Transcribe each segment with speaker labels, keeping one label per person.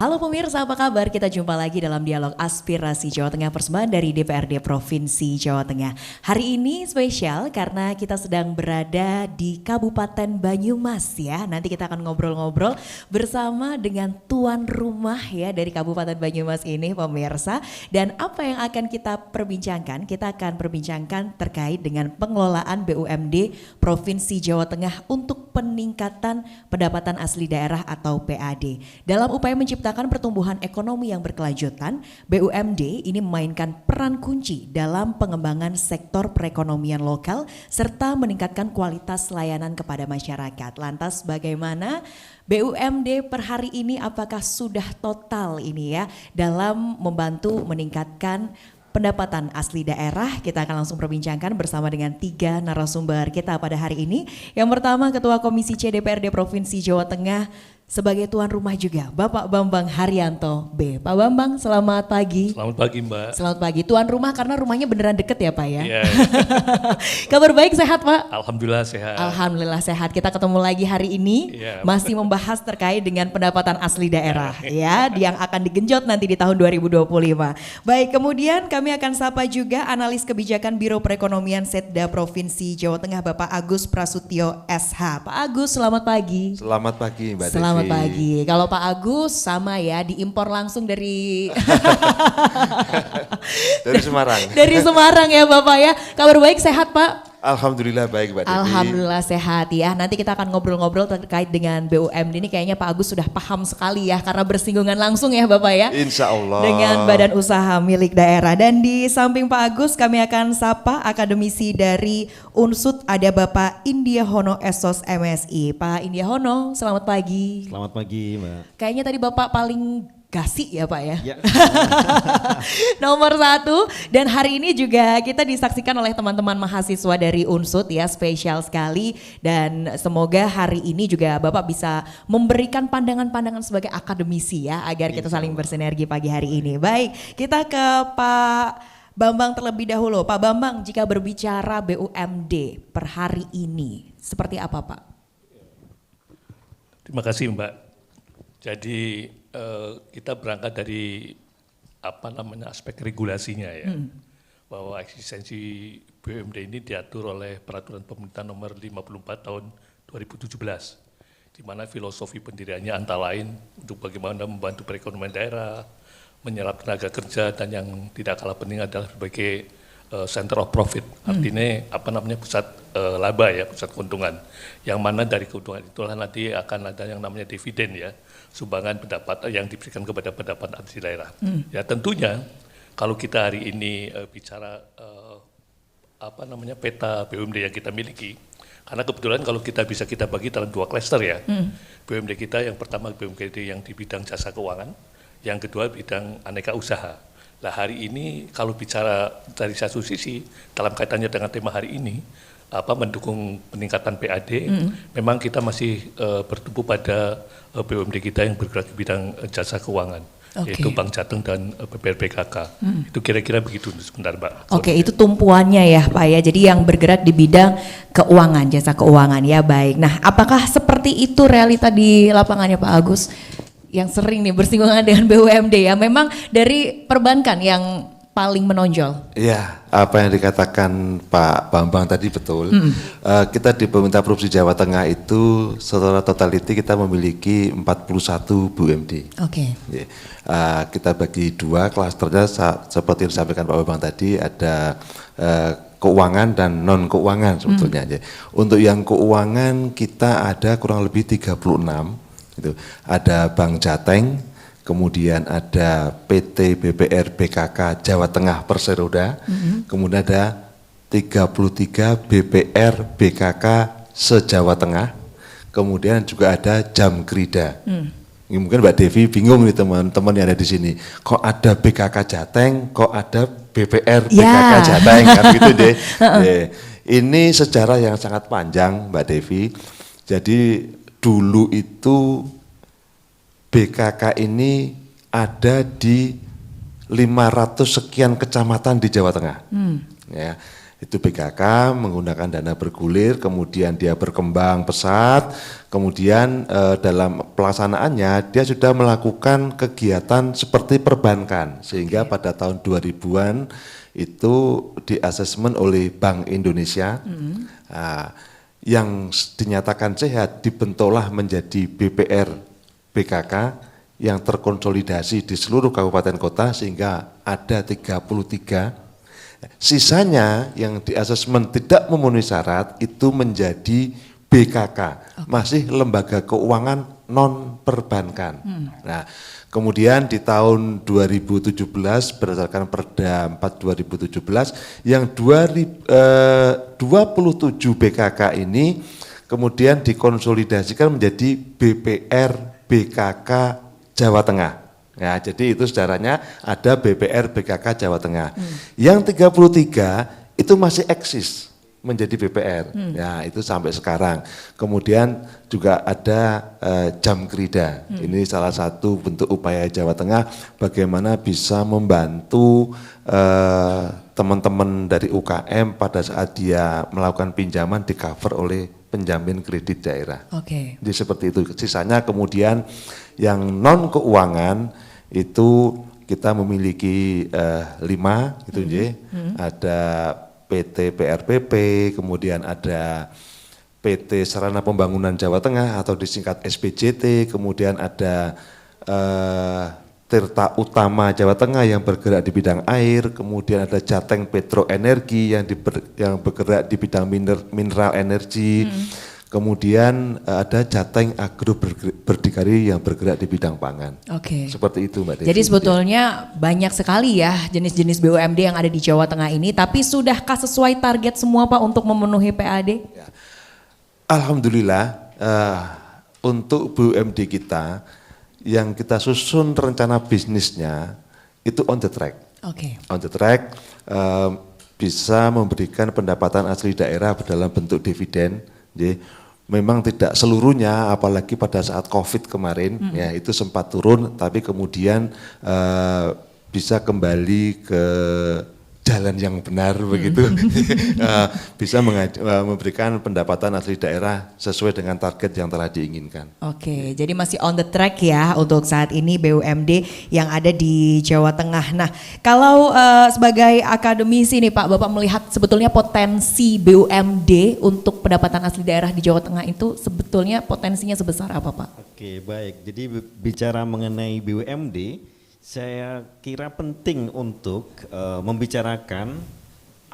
Speaker 1: Halo pemirsa, apa kabar? Kita jumpa lagi dalam dialog aspirasi Jawa Tengah persembahan dari DPRD Provinsi Jawa Tengah. Hari ini spesial karena kita sedang berada di Kabupaten Banyumas ya. Nanti kita akan ngobrol-ngobrol bersama dengan tuan rumah ya dari Kabupaten Banyumas ini pemirsa. Dan apa yang akan kita perbincangkan? Kita akan perbincangkan terkait dengan pengelolaan BUMD Provinsi Jawa Tengah untuk peningkatan pendapatan asli daerah atau PAD. Dalam upaya menciptakan pertumbuhan ekonomi yang berkelanjutan, BUMD ini memainkan peran kunci dalam pengembangan sektor perekonomian lokal serta meningkatkan kualitas layanan kepada masyarakat. Lantas bagaimana BUMD per hari ini, apakah sudah total ini ya dalam membantu meningkatkan pendapatan asli daerah? Kita akan langsung perbincangkan bersama dengan 3 narasumber kita pada hari ini. Yang pertama Ketua Komisi C DPRD Provinsi Jawa Tengah sebagai tuan rumah juga, Bapak Bambang Haryanto B. Pak Bambang, selamat pagi.
Speaker 2: Selamat pagi Mbak.
Speaker 1: Selamat pagi, tuan rumah karena rumahnya beneran deket ya Pak ya?
Speaker 2: Iya.
Speaker 1: Kabar baik, sehat Pak?
Speaker 2: Alhamdulillah sehat.
Speaker 1: Alhamdulillah sehat. Kita ketemu lagi hari ini masih membahas terkait dengan pendapatan asli daerah ya yang akan digenjot nanti di tahun 2025. Baik, kemudian kami akan sapa juga analis kebijakan Biro Perekonomian Setda Provinsi Jawa Tengah Bapak Agus Prasutyo SH. Pak Agus, selamat pagi.
Speaker 3: Selamat pagi Mbak Devi.
Speaker 1: Selamat pagi. Kalau Pak Agus sama ya, diimpor langsung dari
Speaker 3: dari Semarang.
Speaker 1: Dari Semarang ya Bapak ya. Kabar baik, sehat Pak?
Speaker 3: Alhamdulillah baik Mbak Devi.
Speaker 1: Alhamdulillah sehat ya. Nanti kita akan ngobrol-ngobrol terkait dengan BUMD ini, kayaknya Pak Agus sudah paham sekali ya karena bersinggungan langsung ya Bapak ya.
Speaker 3: Insya Allah.
Speaker 1: Dengan badan usaha milik daerah. Dan di samping Pak Agus kami akan sapa akademisi dari Unsut, ada Bapak India Hono Esos MSI. Pak India Hono, selamat pagi.
Speaker 4: Selamat pagi Mbak.
Speaker 1: Kayaknya tadi Bapak paling gasik ya Pak ya.
Speaker 4: Ya.
Speaker 1: Nomor 1, dan hari ini juga kita disaksikan oleh teman-teman mahasiswa dari Unsut ya, spesial sekali, dan semoga hari ini juga Bapak bisa memberikan pandangan-pandangan sebagai akademisi ya agar kita saling bersinergi pagi hari ini. Baik, kita ke Pak Bambang terlebih dahulu. Pak Bambang, jika berbicara BUMD per hari ini seperti apa Pak?
Speaker 2: Terima kasih Mbak. Jadi kita berangkat dari aspek regulasinya ya, bahwa eksistensi BUMD ini diatur oleh Peraturan Pemerintah Nomor 54 Tahun 2017, di mana filosofi pendiriannya antara lain untuk bagaimana membantu perekonomian daerah, menyerap tenaga kerja, dan yang tidak kalah penting adalah sebagai center of profit, artinya pusat laba ya, pusat keuntungan, yang mana dari keuntungan itulah nanti akan ada yang namanya dividen ya, sumbangan pendapatan yang diberikan kepada pendapatan asli daerah. Ya tentunya kalau kita hari ini bicara peta BUMD yang kita miliki, karena kebetulan kalau kita bisa kita bagi dalam 2 klaster ya, BUMD kita yang pertama BUMD yang di bidang jasa keuangan, yang kedua bidang aneka usaha. Nah hari ini kalau bicara dari satu sisi dalam kaitannya dengan tema hari ini, mendukung peningkatan PAD, memang kita masih bertumpu pada BUMD kita yang bergerak di bidang jasa keuangan, yaitu Bank Jateng dan BPRBKK. Itu kira-kira begitu sebentar Mbak.
Speaker 1: Oke, itu tumpuannya ya Pak ya, jadi yang bergerak di bidang keuangan, jasa keuangan ya. Baik, nah apakah seperti itu realita di lapangannya Pak Agus? Yang sering nih bersinggungan dengan BUMD ya, memang dari perbankan yang paling menonjol.
Speaker 3: Iya, apa yang dikatakan Pak Bambang tadi betul. Kita di pemerintah Provinsi Jawa Tengah itu secara totality kita memiliki 41 BUMD.
Speaker 1: Oke.
Speaker 3: Kita bagi 2 klasternya seperti yang disampaikan Pak Bambang tadi, ada keuangan dan non keuangan sebetulnya. Untuk yang keuangan kita ada kurang lebih 36. Itu ada Bank Jateng, kemudian ada PT BPR BKK Jawa Tengah Perseroda, kemudian ada 33 BPR BKK se-Jawa Tengah, kemudian juga ada Jamkrida. Ini mungkin Mbak Devi bingung nih teman-teman yang ada di sini, kok ada BKK Jateng, kok ada BPR BKK Jateng, kan gitu deh. Ini sejarah yang sangat panjang Mbak Devi. Jadi dulu itu BKK ini ada di 500 sekian kecamatan di Jawa Tengah. Ya. Itu BKK menggunakan dana bergulir, kemudian dia berkembang pesat, kemudian dalam pelaksanaannya dia sudah melakukan kegiatan seperti perbankan, sehingga pada tahun 2000-an itu di asesmen oleh Bank Indonesia, yang dinyatakan sehat dibentuklah menjadi BPR BKK yang terkonsolidasi di seluruh kabupaten kota sehingga ada 33. Sisanya yang di asesmen tidak memenuhi syarat itu menjadi BKK, masih lembaga keuangan non perbankan. Nah, kemudian di tahun 2017 berdasarkan Perda 4 2017 yang 27 BKK ini kemudian dikonsolidasikan menjadi BPR BKK Jawa Tengah. Ya, jadi itu sejarahnya ada BPR BKK Jawa Tengah. Yang 33 itu masih eksis menjadi BPR. Ya, itu sampai sekarang. Kemudian juga ada Jamkrida. Ini salah satu bentuk upaya Jawa Tengah bagaimana bisa membantu teman-teman dari UKM pada saat dia melakukan pinjaman di-cover oleh penjamin kredit daerah.
Speaker 1: Oke.
Speaker 3: Jadi seperti itu. Sisanya kemudian yang non keuangan itu kita memiliki 5 gitu ada PT PRPP, kemudian ada PT Sarana Pembangunan Jawa Tengah atau disingkat SPJT, kemudian ada Tirta Utama Jawa Tengah yang bergerak di bidang air, kemudian ada Jateng Petro Energi yang bergerak di bidang mineral energi, kemudian ada Jateng Agro Berdikari yang bergerak di bidang pangan.
Speaker 1: Oke.
Speaker 3: Seperti itu Mbak Desi.
Speaker 1: Jadi sebetulnya banyak sekali ya jenis-jenis BUMD yang ada di Jawa Tengah ini, tapi sudahkah sesuai target semua Pak untuk memenuhi PAD?
Speaker 3: Ya. Alhamdulillah untuk BUMD kita yang kita susun rencana bisnisnya itu on the track.
Speaker 1: Oke.
Speaker 3: On the track bisa memberikan pendapatan asli daerah dalam bentuk dividen. Jadi, memang tidak seluruhnya, apalagi pada saat COVID kemarin, ya itu sempat turun, tapi kemudian bisa kembali ke jalan yang benar begitu, bisa memberikan pendapatan asli daerah sesuai dengan target yang telah diinginkan.
Speaker 1: Oke, jadi masih on the track ya untuk saat ini BUMD yang ada di Jawa Tengah. Nah, kalau sebagai akademisi nih Pak, Bapak melihat sebetulnya potensi BUMD untuk pendapatan asli daerah di Jawa Tengah itu sebetulnya potensinya sebesar apa Pak?
Speaker 4: Oke, baik. Jadi bicara mengenai BUMD, saya kira penting untuk membicarakan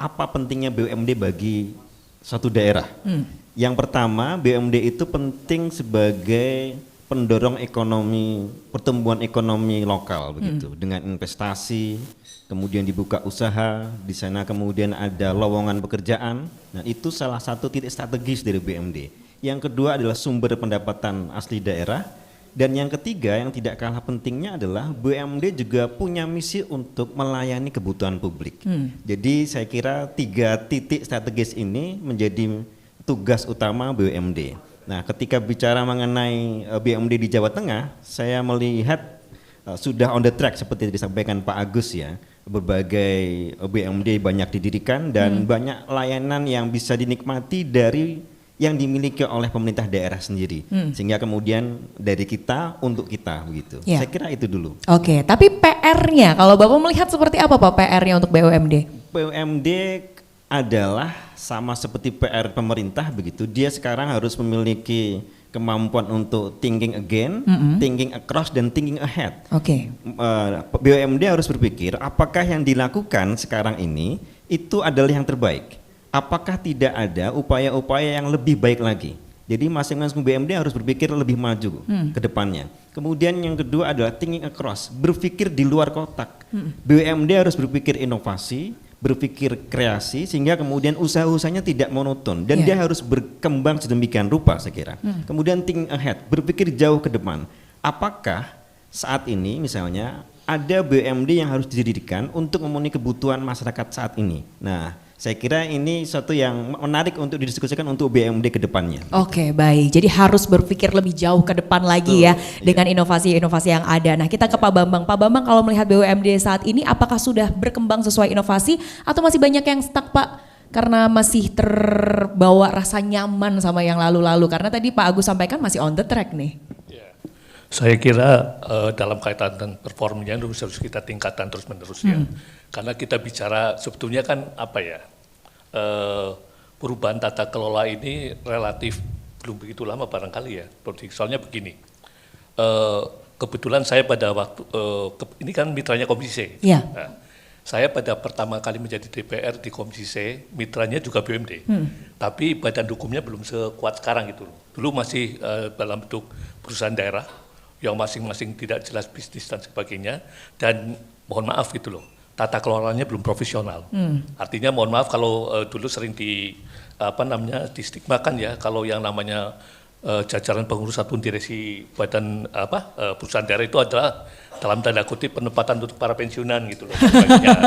Speaker 4: apa pentingnya BUMD bagi suatu daerah. Yang pertama, BUMD itu penting sebagai pendorong ekonomi, pertumbuhan ekonomi lokal begitu, dengan investasi, kemudian dibuka usaha, di sana kemudian ada lowongan pekerjaan. Nah, itu salah satu titik strategis dari BUMD. Yang kedua adalah sumber pendapatan asli daerah. Dan yang ketiga yang tidak kalah pentingnya adalah BUMD juga punya misi untuk melayani kebutuhan publik. Jadi saya kira 3 titik strategis ini menjadi tugas utama BUMD. Nah, ketika bicara mengenai BUMD di Jawa Tengah, saya melihat sudah on the track seperti disampaikan Pak Agus ya. Berbagai BUMD banyak didirikan dan banyak layanan yang bisa dinikmati dari yang dimiliki oleh pemerintah daerah sendiri, sehingga kemudian dari kita untuk kita begitu. Ya. Saya kira itu dulu.
Speaker 1: Oke, tapi PR-nya kalau Bapak melihat seperti apa Pak PR-nya untuk BUMD?
Speaker 4: BUMD adalah sama seperti PR pemerintah begitu. Dia sekarang harus memiliki kemampuan untuk thinking again, thinking across dan thinking ahead.
Speaker 1: Oke.
Speaker 4: BUMD harus berpikir apakah yang dilakukan sekarang ini itu adalah yang terbaik. Apakah tidak ada upaya-upaya yang lebih baik lagi? Jadi masing-masing BUMD harus berpikir lebih maju ke depannya. Kemudian yang kedua adalah thinking across, berpikir di luar kotak. BUMD harus berpikir inovasi, berpikir kreasi, sehingga kemudian usaha-usahanya tidak monoton. Dan dia harus berkembang sedemikian rupa saya kira. Kemudian thinking ahead, berpikir jauh ke depan. Apakah saat ini misalnya ada BUMD yang harus didirikan untuk memenuhi kebutuhan masyarakat saat ini? Nah, saya kira ini suatu yang menarik untuk didiskusikan untuk BUMD ke depannya.
Speaker 1: Oke, baik. Jadi harus berpikir lebih jauh ke depan lagi ya dengan inovasi-inovasi yang ada. Nah, kita ke Pak Bambang. Pak Bambang, kalau melihat BUMD saat ini apakah sudah berkembang sesuai inovasi atau masih banyak yang stuck Pak? karena masih terbawa rasa nyaman sama yang lalu-lalu? Karena tadi Pak Agus sampaikan masih on the track nih.
Speaker 2: Ya. Saya kira dalam kaitan dengan performanya harus kita tingkatkan terus-menerus ya. Karena kita bicara sebetulnya kan apa ya, perubahan tata kelola ini relatif belum begitu lama barangkali ya. Soalnya begini, kebetulan saya pada waktu, ini kan mitranya Komisi C.
Speaker 1: Ya.
Speaker 2: Nah, saya pada pertama kali menjadi DPR di Komisi C, mitranya juga BUMD. Tapi badan hukumnya belum sekuat sekarang gitu. Dulu masih dalam bentuk perusahaan daerah, yang masing-masing tidak jelas bisnis dan sebagainya, dan mohon maaf gitu loh, tata kelolanya belum profesional. Artinya mohon maaf kalau dulu sering distigmakan ya, kalau yang namanya jajaran pengurus satuan direksi badan perusahaan daerah itu adalah dalam tanda kutip penempatan untuk para pensiunan gitu loh,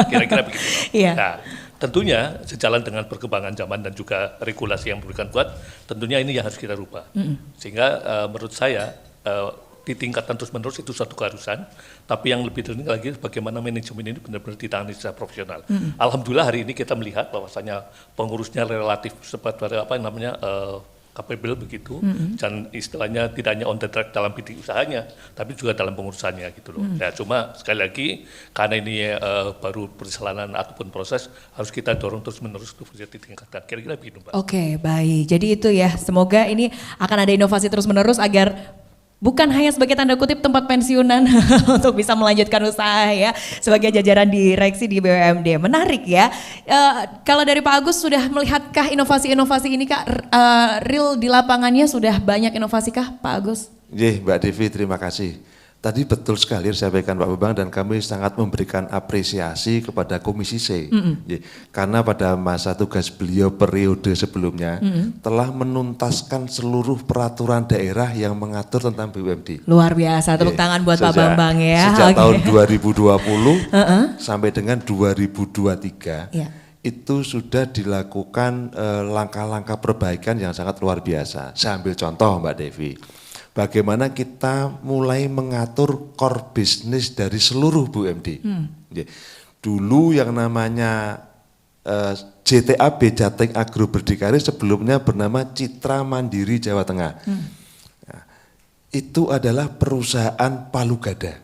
Speaker 2: kira-kira begitu.
Speaker 1: Iya.
Speaker 2: Nah, tentunya sejalan dengan perkembangan zaman dan juga regulasi yang memberikan kuat, tentunya ini yang harus kita rubah. Sehingga menurut saya ditingkatkan terus-menerus itu suatu keharusan, tapi yang lebih penting lagi bagaimana manajemen ini benar-benar ditangani secara profesional. Alhamdulillah hari ini kita melihat bahwasanya pengurusnya relatif seperti capable begitu, dan istilahnya tidak hanya on the track dalam bidang usahanya, tapi juga dalam pengurusannya gitu loh. Ya cuma sekali lagi karena ini baru perjalanan ataupun proses, harus kita dorong terus-menerus untuk bisa ditingkatkan. Kira-kira begitu, Pak.
Speaker 1: Oke, baik. Jadi itu ya, semoga ini akan ada inovasi terus-menerus agar bukan hanya sebagai tanda kutip tempat pensiunan untuk bisa melanjutkan usaha ya sebagai jajaran direksi di BUMD. Menarik ya. Kalau dari Pak Agus sudah melihatkah inovasi-inovasi ini Kak, real di lapangannya sudah banyak inovasi kah Pak Agus?
Speaker 3: Iya Mbak Devi, terima kasih. Tadi betul sekali disampaikan Pak Bambang dan kami sangat memberikan apresiasi kepada Komisi C. Karena pada masa tugas beliau periode sebelumnya telah menuntaskan seluruh peraturan daerah yang mengatur tentang BUMD.
Speaker 1: Luar biasa, tepuk tangan buat Pak Bambang ya.
Speaker 3: Sejak tahun 2020 sampai dengan 2023. Itu sudah dilakukan langkah-langkah perbaikan yang sangat luar biasa. Saya ambil contoh Mbak Devi. Bagaimana kita mulai mengatur core bisnis dari seluruh BUMD. Dulu yang namanya JTAB, Jateng Agro Berdikari, sebelumnya bernama Citra Mandiri Jawa Tengah. Nah, itu adalah perusahaan palu gada.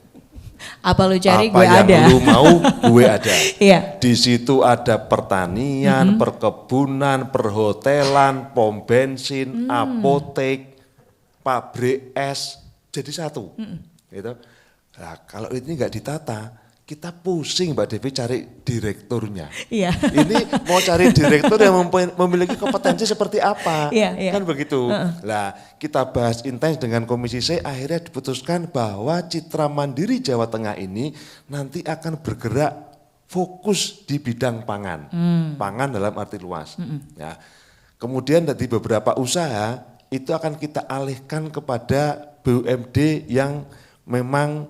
Speaker 1: Apa lu cari
Speaker 3: apa
Speaker 1: gue ada.
Speaker 3: Apa yang lu mau gue ada.
Speaker 1: Iya.
Speaker 3: Di situ ada pertanian, perkebunan, perhotelan, pom bensin, apotek, pabrik es, jadi satu. Gitu. Nah, kalau ini nggak ditata, kita pusing Mbak Devi cari direkturnya.
Speaker 1: Iya.
Speaker 3: Ini mau cari direktur yang memiliki kompetensi seperti apa, kan begitu. Nah, kita bahas intens dengan Komisi C, akhirnya diputuskan bahwa Citra Mandiri Jawa Tengah ini nanti akan bergerak fokus di bidang pangan, pangan dalam arti luas. Ya. Kemudian dari beberapa usaha itu akan kita alihkan kepada BUMD yang memang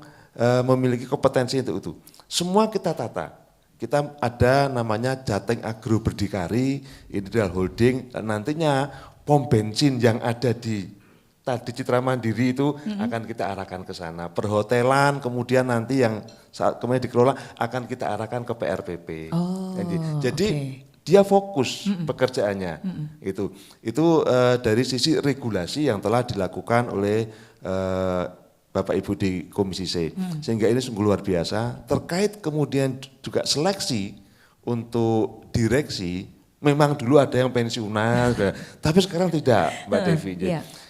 Speaker 3: memiliki kompetensi untuk itu. Semua kita tata. Kita ada namanya Jateng Agro Berdikari, ini adalah holding, dan nantinya pom bensin yang ada di tadi Citra Mandiri itu akan kita arahkan ke sana. Perhotelan kemudian nanti yang saat kemudian dikelola akan kita arahkan ke PRPP. Jadi dia fokus pekerjaannya. Itu dari sisi regulasi yang telah dilakukan oleh Bapak Ibu di Komisi C, sehingga ini sungguh luar biasa. Terkait kemudian juga seleksi untuk direksi, memang dulu ada yang pensiunan, tapi sekarang tidak, Mbak Devi.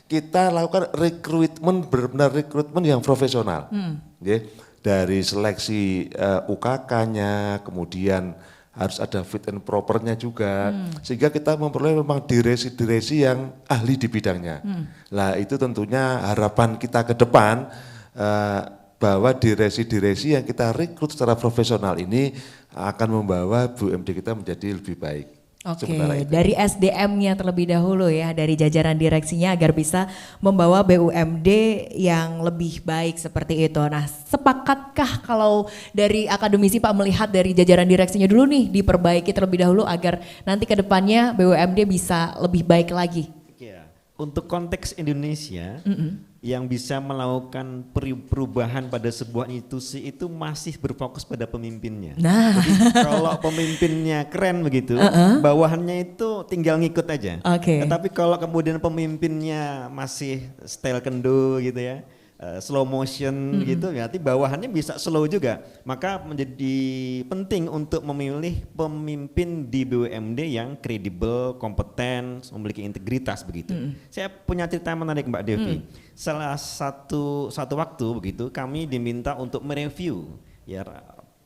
Speaker 3: Kita lakukan rekrutmen, benar-benar rekrutmen yang profesional. Dari seleksi UKK-nya, kemudian harus ada fit and propernya juga, sehingga kita memperoleh memang direksi-direksi yang ahli di bidangnya. Nah itu tentunya harapan kita ke depan bahwa direksi-direksi yang kita rekrut secara profesional ini akan membawa BUMD kita menjadi lebih baik.
Speaker 1: Oke, dari SDM-nya terlebih dahulu ya, dari jajaran direksinya agar bisa membawa BUMD yang lebih baik seperti itu. Nah, sepakatkah kalau dari akademisi Pak melihat dari jajaran direksinya dulu nih diperbaiki terlebih dahulu agar nanti ke depannya BUMD bisa lebih baik lagi?
Speaker 4: Ya, untuk konteks Indonesia yang bisa melakukan perubahan pada sebuah institusi itu masih berfokus pada pemimpinnya.
Speaker 1: Nah,
Speaker 4: Jadi kalau pemimpinnya keren begitu, bawahannya itu tinggal ngikut aja.
Speaker 1: Oke.
Speaker 4: Tetapi kalau kemudian pemimpinnya masih style kendo gitu ya, slow motion gitu, berarti bawahannya bisa slow juga. Maka menjadi penting untuk memilih pemimpin di BUMD yang kredibel, kompeten, memiliki integritas begitu. Saya punya cerita menarik Mbak Devi. Salah satu waktu begitu kami diminta untuk mereview ya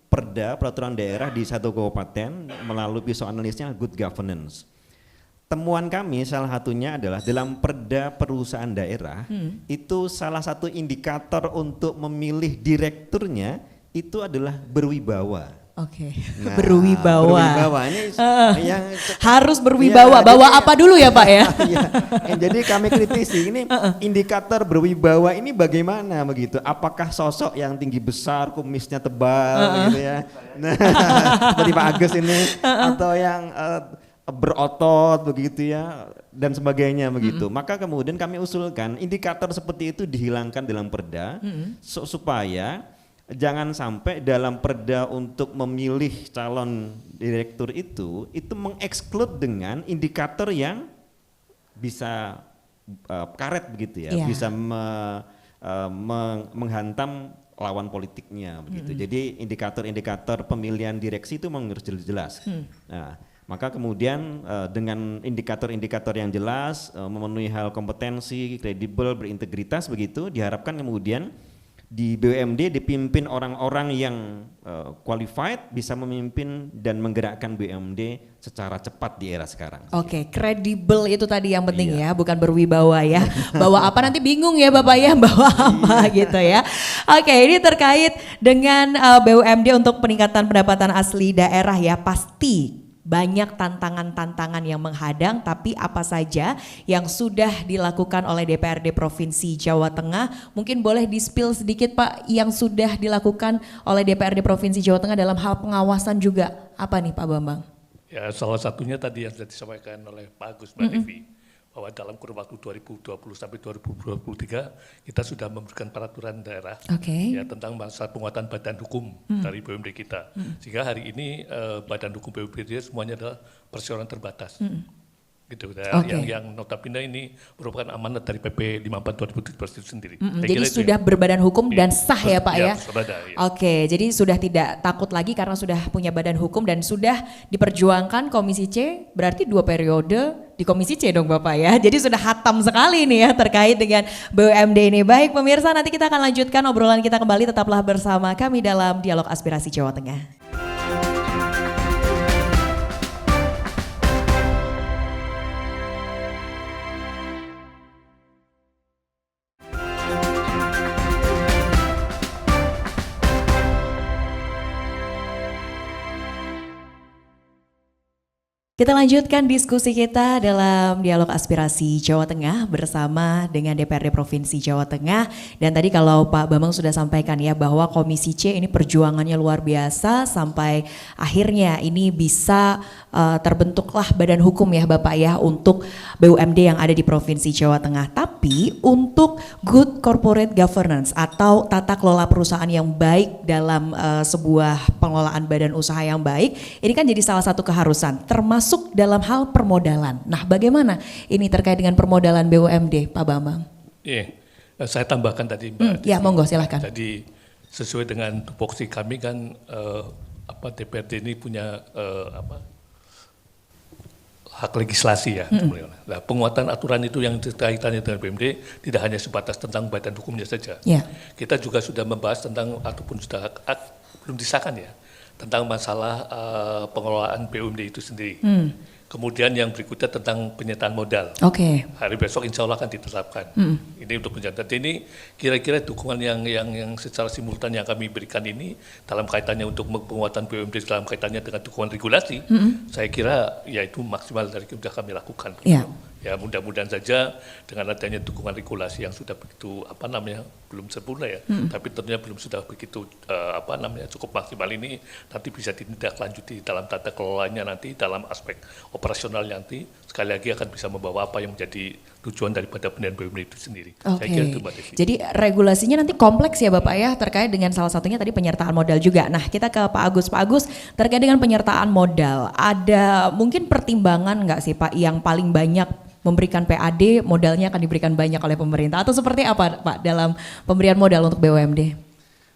Speaker 4: peraturan daerah di satu kabupaten melalui pisau analisnya good governance. Temuan kami salah satunya adalah dalam perda perusahaan daerah itu salah satu indikator untuk memilih direkturnya itu adalah berwibawa.
Speaker 1: Oke.
Speaker 4: Nah,
Speaker 1: Berwibawa.
Speaker 4: Ini yang
Speaker 1: Harus berwibawa. Bawa apa dulu ya Pak ya?
Speaker 4: Iya. Jadi kami kritisi ini indikator berwibawa ini bagaimana begitu? Apakah sosok yang tinggi besar, kumisnya tebal gitu ya? Nah, seperti Pak Agus ini atau yang berotot begitu ya dan sebagainya begitu. Maka kemudian kami usulkan indikator seperti itu dihilangkan dalam perda supaya jangan sampai dalam perda untuk memilih calon direktur itu mengeksklud dengan indikator yang bisa karet begitu ya, bisa menghantam lawan politiknya begitu. Jadi indikator-indikator pemilihan direksi itu memang harus jelas. Nah, maka kemudian dengan indikator-indikator yang jelas, memenuhi hal kompetensi, kredibel, berintegritas begitu, diharapkan kemudian di BUMD dipimpin orang-orang yang qualified, bisa memimpin dan menggerakkan BUMD secara cepat di era sekarang.
Speaker 1: Oke, kredibel itu tadi yang penting ya, bukan berwibawa ya. Bawa apa nanti bingung ya Bapak ya, bawa apa gitu ya. Oke, ini terkait dengan BUMD untuk peningkatan pendapatan asli daerah ya, pasti banyak tantangan-tantangan yang menghadang, tapi apa saja yang sudah dilakukan oleh DPRD Provinsi Jawa Tengah? Mungkin boleh di-spill sedikit Pak yang sudah dilakukan oleh DPRD Provinsi Jawa Tengah dalam hal pengawasan juga. Apa nih Pak Bambang?
Speaker 2: Ya, salah satunya tadi yang sudah disampaikan oleh Pak Agus, Mbak Devi, bahwa dalam kurun waktu 2020 sampai 2023 kita sudah memberikan peraturan daerah ya tentang masalah penguatan badan hukum dari BUMD kita. Sehingga hari ini badan hukum BUMD semuanya adalah perseorangan terbatas. Gitu, yang notabene ini merupakan amanat dari PP 54 2017 itu sendiri.
Speaker 1: Jadi sudah berbadan hukum dan sah ya Pak ya?
Speaker 2: Ya.
Speaker 1: Oke, jadi sudah tidak takut lagi karena sudah punya badan hukum dan sudah diperjuangkan Komisi C, berarti 2 periode di Komisi C dong Bapak ya. Jadi sudah hatam sekali nih ya terkait dengan BUMD ini. Baik pemirsa, nanti kita akan lanjutkan obrolan kita kembali, tetaplah bersama kami dalam Dialog Aspirasi Jawa Tengah. Kita lanjutkan diskusi kita dalam Dialog Aspirasi Jawa Tengah bersama dengan DPRD Provinsi Jawa Tengah. Dan tadi kalau Pak Bambang sudah sampaikan ya bahwa Komisi C ini perjuangannya luar biasa sampai akhirnya ini bisa terbentuklah badan hukum ya Bapak ya untuk BUMD yang ada di Provinsi Jawa Tengah. Tapi untuk good corporate governance atau tata kelola perusahaan yang baik dalam sebuah pengelolaan badan usaha yang baik, ini kan jadi salah satu keharusan termasuk dalam hal permodalan. Nah, bagaimana ini terkait dengan permodalan BUMD, Pak Bambang?
Speaker 2: Iya, saya tambahkan tadi Mbak.
Speaker 1: Ya, monggo silahkan.
Speaker 2: Jadi sesuai dengan tupoksi kami kan DPRD ini punya hak legislasi ya. Nah, penguatan aturan itu yang kaitannya dengan BUMD tidak hanya sebatas tentang badan hukumnya saja.
Speaker 1: Ya.
Speaker 2: Kita juga sudah membahas tentang ataupun sudah belum disahkan ya, tentang masalah pengelolaan BUMD itu sendiri. Kemudian yang berikutnya tentang penyertaan modal. Hari besok insya Allah akan ditetapkan. Ini untuk penyertaan. Ini kira-kira dukungan yang secara simultan yang kami berikan ini dalam kaitannya untuk penguatan BUMD dalam kaitannya dengan dukungan regulasi, saya kira ya itu maksimal dari sudah kami lakukan. Ya mudah-mudahan saja dengan adanya dukungan regulasi yang sudah begitu belum sempurna ya, tapi tentunya belum sudah begitu cukup maksimal ini nanti bisa ditindaklanjuti dalam tata kelolanya nanti dalam aspek operasional nanti sekali lagi akan bisa membawa apa yang menjadi tujuan daripada pendirian BUMD itu sendiri.
Speaker 1: Oke.
Speaker 2: Saya kira itu Mbak Devi.
Speaker 1: Jadi regulasinya nanti kompleks ya Bapak ya, terkait dengan salah satunya tadi penyertaan modal juga. Nah kita ke Pak Agus. Pak Agus, terkait dengan penyertaan modal, ada mungkin pertimbangan nggak sih Pak yang paling banyak memberikan PAD, modalnya akan diberikan banyak oleh pemerintah, atau seperti apa Pak dalam pemberian modal untuk BUMD?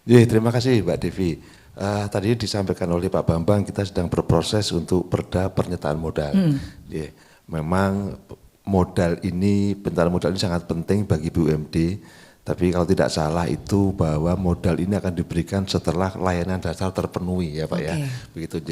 Speaker 3: Terima kasih Mbak Devi. Tadi disampaikan oleh Pak Bambang, kita sedang berproses untuk perda pernyataan modal. Memang modal ini, penyertaan modal ini sangat penting bagi BUMD, tapi kalau tidak salah itu bahwa modal ini akan diberikan setelah layanan dasar terpenuhi ya Pak ya, begitu J.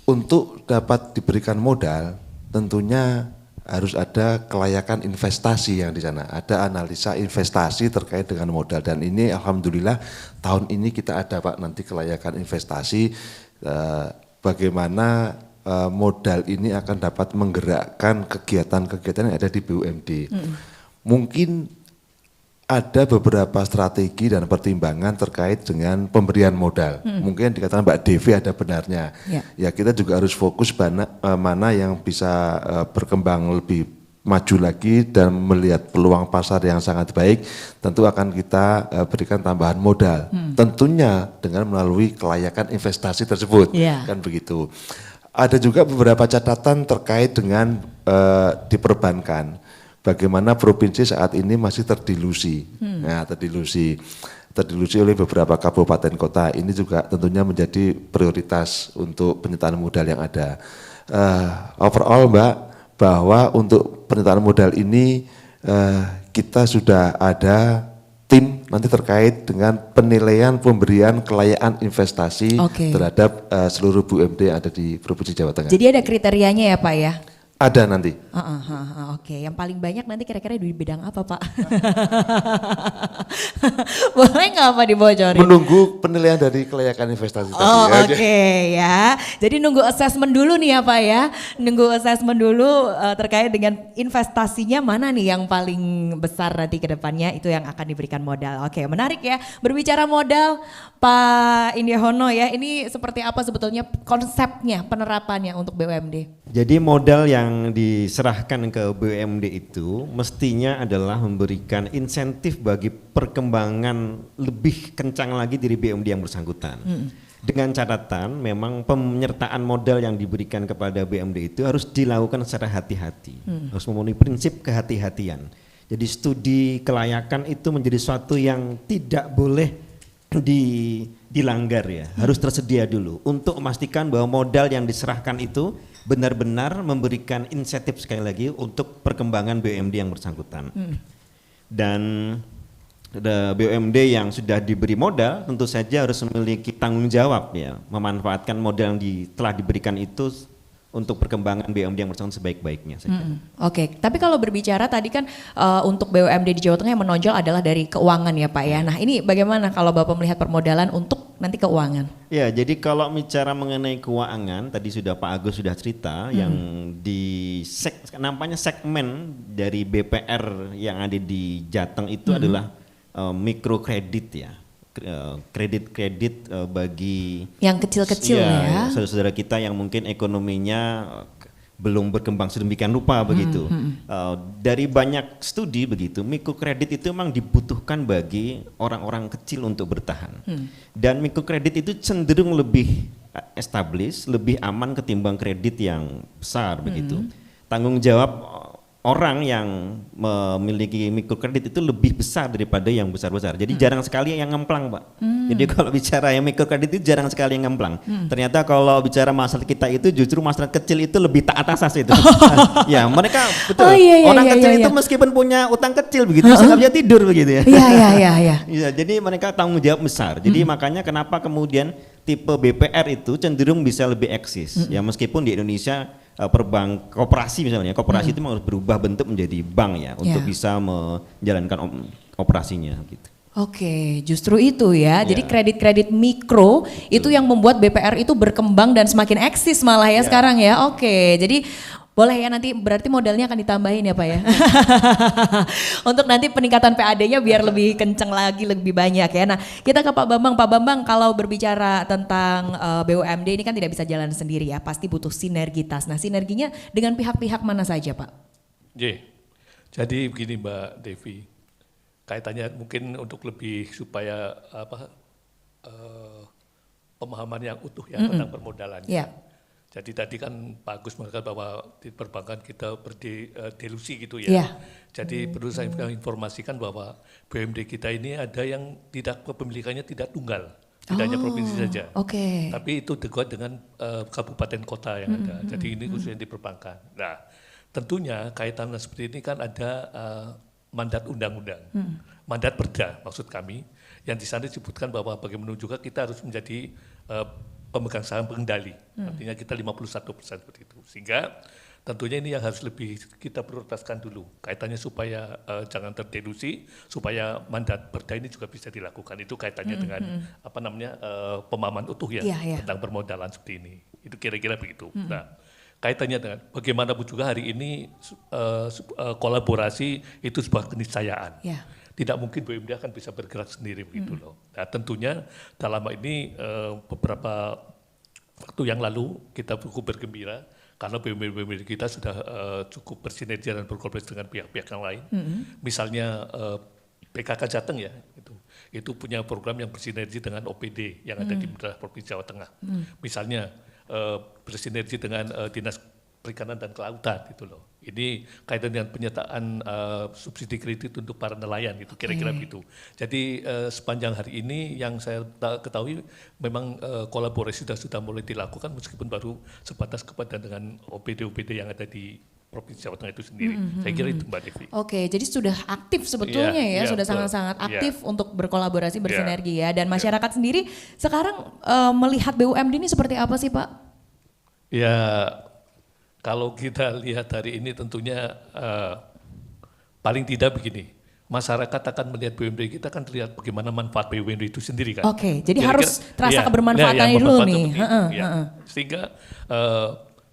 Speaker 3: Untuk dapat diberikan modal tentunya harus ada kelayakan investasi yang di sana, ada analisa investasi terkait dengan modal, dan ini alhamdulillah tahun ini kita ada Pak nanti kelayakan investasi, bagaimana modal ini akan dapat menggerakkan kegiatan-kegiatan yang ada di BUMD. Mungkin ada beberapa strategi dan pertimbangan terkait dengan pemberian modal. Mungkin dikatakan Mbak Devi ada benarnya. Ya kita juga harus fokus mana yang bisa berkembang lebih maju lagi dan melihat peluang pasar yang sangat baik, tentu akan kita berikan tambahan modal. Tentunya dengan melalui kelayakan investasi tersebut, kan begitu. Ada juga beberapa catatan terkait dengan diperbankan. Bagaimana provinsi saat ini masih terdilusi, terdilusi oleh beberapa kabupaten kota. Ini juga tentunya menjadi prioritas untuk penyertaan modal yang ada. Overall Mbak, bahwa untuk penyertaan modal ini kita sudah ada tim nanti terkait dengan penilaian pemberian kelayakan investasi terhadap seluruh BUMD yang ada di Provinsi Jawa Tengah.
Speaker 1: Jadi ada kriterianya ya Pak ya?
Speaker 3: Ada nanti.
Speaker 1: Oke. Yang paling banyak nanti kira-kira di bidang apa Pak? Boleh nggak Pak dibocorin?
Speaker 3: Menunggu penilaian dari kelayakan investasi tadi.
Speaker 1: Oke ya. Jadi nunggu assessment dulu nih ya Pak ya. Nunggu assessment dulu terkait dengan investasinya mana nih yang paling besar nanti ke depannya, itu yang akan diberikan modal. Oke, menarik ya. Berbicara modal Pak Indiohono ya, ini seperti apa sebetulnya konsepnya, penerapannya untuk BUMD?
Speaker 4: Jadi modal yang diserahkan ke BUMD itu mestinya adalah memberikan insentif bagi perkembangan lebih kencang lagi dari BUMD yang bersangkutan. Dengan catatan memang penyertaan modal yang diberikan kepada BUMD itu harus dilakukan secara hati-hati, harus memenuhi prinsip kehati-hatian. Jadi studi kelayakan itu menjadi suatu yang tidak boleh dilanggar ya, harus tersedia dulu untuk memastikan bahwa modal yang diserahkan itu benar-benar memberikan insentif sekali lagi untuk perkembangan BUMD yang bersangkutan. Dan BUMD yang sudah diberi modal tentu saja harus memiliki tanggung jawab ya, memanfaatkan modal yang telah diberikan itu untuk perkembangan BUMD yang bersangkutan sebaik-baiknya.
Speaker 1: Oke, tapi kalau berbicara tadi kan untuk BUMD di Jawa Tengah yang menonjol adalah dari keuangan ya Pak ya. Nah ini bagaimana kalau Bapak melihat permodalan untuk nanti keuangan?
Speaker 4: Ya, jadi kalau bicara mengenai keuangan, tadi sudah Pak Agus sudah cerita yang nampaknya segmen dari BPR yang ada di Jateng itu adalah mikrokredit ya. Kredit bagi
Speaker 1: yang kecil-kecil ya,
Speaker 4: saudara-saudara kita yang mungkin ekonominya belum berkembang sedemikian rupa begitu. Dari banyak studi begitu, mikrokredit itu memang dibutuhkan bagi orang-orang kecil untuk bertahan. Dan mikrokredit itu cenderung lebih established, lebih aman ketimbang kredit yang besar begitu. Tanggung jawab orang yang memiliki mikrokredit itu lebih besar daripada yang besar-besar. Jadi jarang sekali yang ngemplang Pak. Jadi kalau bicara yang mikrokredit itu jarang sekali yang ngemplang. Ternyata kalau bicara masyarakat kita itu justru masyarakat kecil itu lebih taat asas itu. Ya mereka betul. Orang kecil itu meskipun punya utang kecil begitu, bisa nggak bisa tidur begitu ya. Iya. Jadi mereka tanggung jawab besar. Jadi makanya kenapa kemudian tipe BPR itu cenderung bisa lebih eksis. Ya meskipun di Indonesia perbank koperasi misalnya, koperasi itu harus berubah bentuk menjadi bank ya untuk bisa menjalankan operasinya gitu.
Speaker 1: Oke, justru itu ya. Jadi kredit-kredit mikro itu yang membuat BPR itu berkembang dan semakin eksis malah ya sekarang ya. Oke, jadi Boleh ya, nanti berarti modalnya akan ditambahin ya Pak ya. Untuk nanti peningkatan PAD-nya biar lebih kenceng lagi, lebih banyak ya. Nah kita ke Pak Bambang. Pak Bambang, kalau berbicara tentang BUMD ini kan tidak bisa jalan sendiri ya, pasti butuh sinergitas. Nah sinerginya dengan pihak-pihak mana saja Pak?
Speaker 2: Jadi begini Mbak Devi, kaitannya mungkin untuk lebih supaya pemahaman yang utuh ya tentang permodalan.
Speaker 1: Yeah.
Speaker 2: Jadi tadi kan Pak Agus mengatakan bahwa di perbankan kita berdelusi gitu ya.
Speaker 1: Yeah.
Speaker 2: Jadi perlu saya informasikan bahwa BUMD kita ini ada yang tidak kepemilikannya tidak tunggal, tidak hanya provinsi saja. Tapi itu dekat dengan kabupaten kota yang ada. Jadi ini khususnya di perbankan. Nah, tentunya kaitan seperti ini kan ada mandat undang-undang, mandat perda maksud kami, yang di sana disebutkan bahwa bagaimana juga kita harus menjadi pemegang saham pengendali, artinya kita 51% seperti itu. Sehingga tentunya ini yang harus lebih kita prioritaskan dulu, kaitannya supaya jangan terdelusi, supaya mandat perda ini juga bisa dilakukan. Itu kaitannya dengan pemahaman utuh ya tentang permodalan seperti ini. Itu kira-kira begitu. Nah, kaitannya dengan bagaimana juga hari ini kolaborasi itu sebuah keniscayaan. Tidak mungkin BUMD akan bisa bergerak sendiri begitu loh. Nah tentunya dalam hal ini beberapa waktu yang lalu kita cukup bergembira karena BUMD kita sudah cukup bersinergi dan berkolaborasi dengan pihak-pihak yang lain. Misalnya PKK Jateng ya, itu punya program yang bersinergi dengan OPD yang ada di Provinsi Jawa Tengah. Misalnya bersinergi dengan Dinas Perikanan dan Kelautan gitu loh. Ini kaitan dengan penyertaan subsidi kredit untuk para nelayan gitu, kira-kira begitu. Jadi sepanjang hari ini yang saya ketahui memang kolaborasi sudah mulai dilakukan meskipun baru sebatas kepada dengan OPD-OPD yang ada di Provinsi Jawa Tengah itu sendiri. Saya kira itu Mbak Devi.
Speaker 1: Jadi sudah aktif sebetulnya sudah sangat-sangat aktif untuk berkolaborasi, bersinergi ya. Dan masyarakat sendiri sekarang melihat BUMD ini seperti apa sih Pak?
Speaker 2: Ya, kalau kita lihat hari ini tentunya paling tidak begini, masyarakat akan melihat BUMD kita kan terlihat bagaimana manfaat BUMD itu sendiri kan.
Speaker 1: Jadi harus terasa kebermanfaatannya dulu nih.
Speaker 2: Sehingga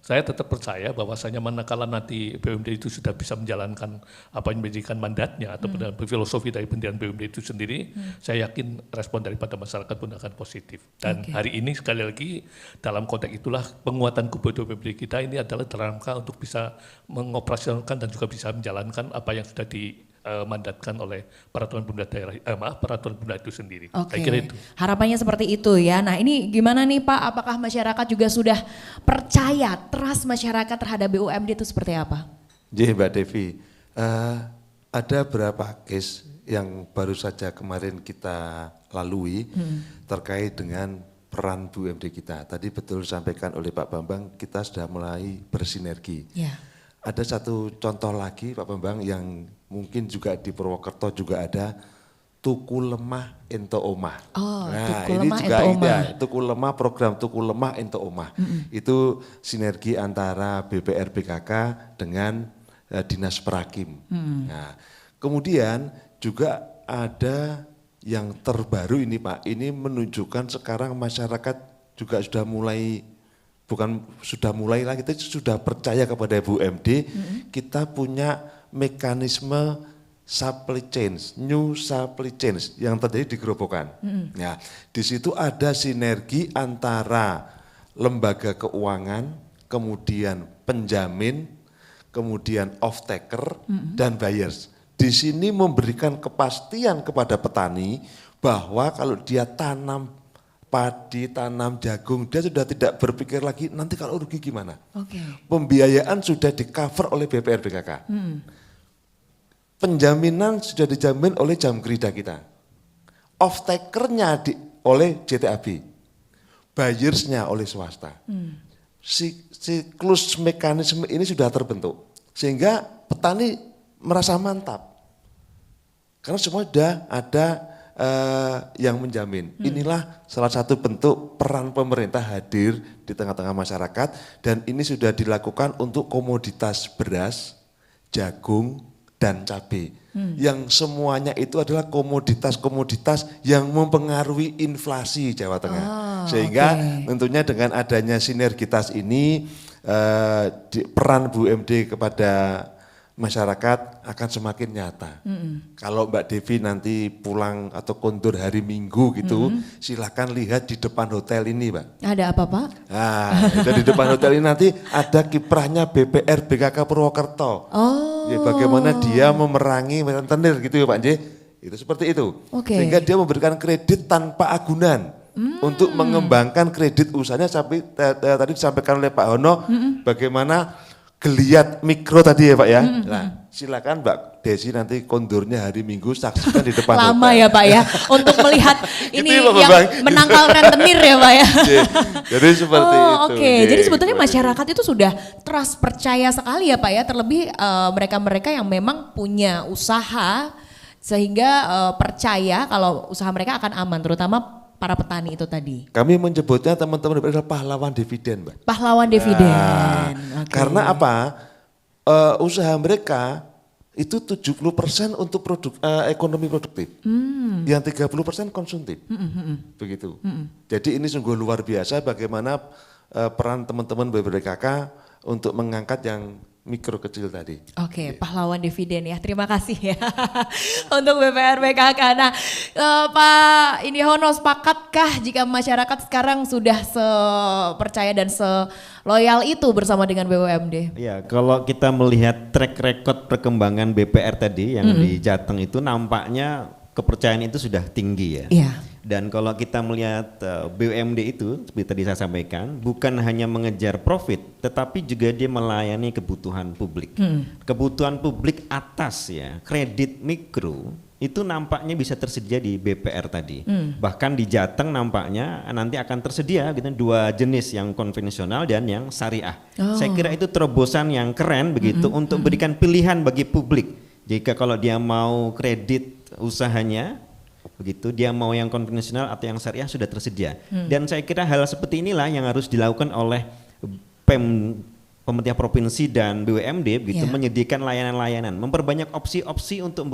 Speaker 2: saya tetap percaya bahwasanya manakala nanti BUMD itu sudah bisa menjalankan apa yang menjadikan mandatnya atau filosofi dari pendirian BUMD itu sendiri, saya yakin respon daripada masyarakat pun akan positif. Dan hari ini sekali lagi dalam konteks itulah penguatan kubu BUMD kita ini adalah dalam rangka untuk bisa mengoperasionalkan dan juga bisa menjalankan apa yang sudah dimandatkan oleh peraturan pemerintah daerah, peraturan pemerintah itu sendiri. Saya kira itu.
Speaker 1: Harapannya seperti itu ya. Nah ini gimana nih Pak, apakah masyarakat juga sudah percaya, trust masyarakat terhadap BUMD itu seperti apa?
Speaker 3: Mbak Devi, ada beberapa case yang baru saja kemarin kita lalui terkait dengan peran BUMD kita. Tadi betul disampaikan oleh Pak Bambang, kita sudah mulai bersinergi. Ada satu contoh lagi Pak Bambang yang mungkin juga di Purwokerto juga ada, tuku lemah ento omah. Nah ini juga tuku lemah, program tuku lemah ento omah. Itu sinergi antara BPR BKK dengan Dinas Perakim. Nah kemudian juga ada yang terbaru ini Pak, ini menunjukkan sekarang masyarakat juga sudah mulai, bukan sudah mulai lagi, kita sudah percaya kepada BUMD, kita punya mekanisme supply chain, new supply chain yang terjadi di Gerobokan. Ya, di situ ada sinergi antara lembaga keuangan, kemudian penjamin, kemudian off-taker dan buyers. Di sini memberikan kepastian kepada petani bahwa kalau dia tanam padi, tanam jagung, dia sudah tidak berpikir lagi nanti kalau rugi gimana. Pembiayaan sudah di-cover oleh BPR BKK. Penjaminan sudah dijamin oleh jam gerida kita. Off-takernya oleh JTAB. Buyersnya oleh swasta. Siklus mekanisme ini sudah terbentuk. Sehingga petani merasa mantap. Karena semua sudah ada yang menjamin. Inilah salah satu bentuk peran pemerintah hadir di tengah-tengah masyarakat dan ini sudah dilakukan untuk komoditas beras, jagung, dan cabai. Yang semuanya itu adalah komoditas-komoditas yang mempengaruhi inflasi Jawa Tengah. Sehingga tentunya dengan adanya sinergitas ini peran BUMD kepada masyarakat akan semakin nyata. Kalau Mbak Devi nanti pulang atau kondur hari Minggu gitu, silahkan lihat di depan hotel ini, Pak.
Speaker 1: Ada apa, Pak?
Speaker 3: Nah, di depan hotel ini nanti ada kiprahnya BPR BKK Purwokerto.
Speaker 1: Oh.
Speaker 3: Ya, bagaimana dia memerangi rentenir gitu ya Pak J. Itu seperti itu.
Speaker 1: Oke.
Speaker 3: Sehingga dia memberikan kredit tanpa agunan. Untuk mengembangkan kredit usahanya sampai tadi disampaikan oleh Pak Hono bagaimana geliat mikro tadi ya Pak ya. Nah, silakan Mbak Desi nanti kondurnya hari Minggu saksikan di depan
Speaker 1: Lama
Speaker 3: hotel.
Speaker 1: ya Pak ya untuk melihat ini
Speaker 3: Gitu ya, Pak
Speaker 1: yang
Speaker 3: Bambang.
Speaker 1: menangkal rentenir ya Pak ya.
Speaker 3: Jadi seperti itu.
Speaker 1: Oke. Jadi sebetulnya
Speaker 3: Seperti
Speaker 1: masyarakat itu sudah trust percaya sekali ya Pak ya, terlebih mereka-mereka yang memang punya usaha sehingga percaya kalau usaha mereka akan aman, terutama para petani itu tadi.
Speaker 3: Kami menyebutnya teman-teman adalah pahlawan dividen, Mbak.
Speaker 1: Pahlawan dividen.
Speaker 3: Nah,
Speaker 1: Oke.
Speaker 3: karena apa? Usaha mereka itu 70% untuk ekonomi produktif. Yang 30% konsumtif. Begitu. Jadi ini sungguh luar biasa bagaimana peran teman-teman BPDKK untuk mengangkat yang mikro kecil tadi.
Speaker 1: Oke, pahlawan dividen ya. Terima kasih ya untuk BPR BKK. Nah, Pak Indiono, sepakatkah jika masyarakat sekarang sudah sepercaya dan seloyal itu bersama dengan BUMD?
Speaker 4: Ya, kalau kita melihat track record perkembangan BPR tadi yang di Jateng itu nampaknya kepercayaan itu sudah tinggi ya.
Speaker 1: Iya.
Speaker 4: Dan kalau kita melihat BUMD itu seperti tadi saya sampaikan bukan hanya mengejar profit tetapi juga dia melayani kebutuhan publik. Kebutuhan publik atas ya, kredit mikro itu nampaknya bisa tersedia di BPR tadi. Bahkan di Jateng nampaknya nanti akan tersedia gitu dua jenis yang konvensional dan yang syariah. Saya kira itu terobosan yang keren begitu untuk memberikan pilihan bagi publik. Jika kalau dia mau kredit usahanya begitu, dia mau yang konvensional atau yang syariah sudah tersedia. Dan saya kira hal seperti inilah yang harus dilakukan oleh pemerintah provinsi dan BUMD begitu, menyediakan layanan-layanan, memperbanyak opsi-opsi untuk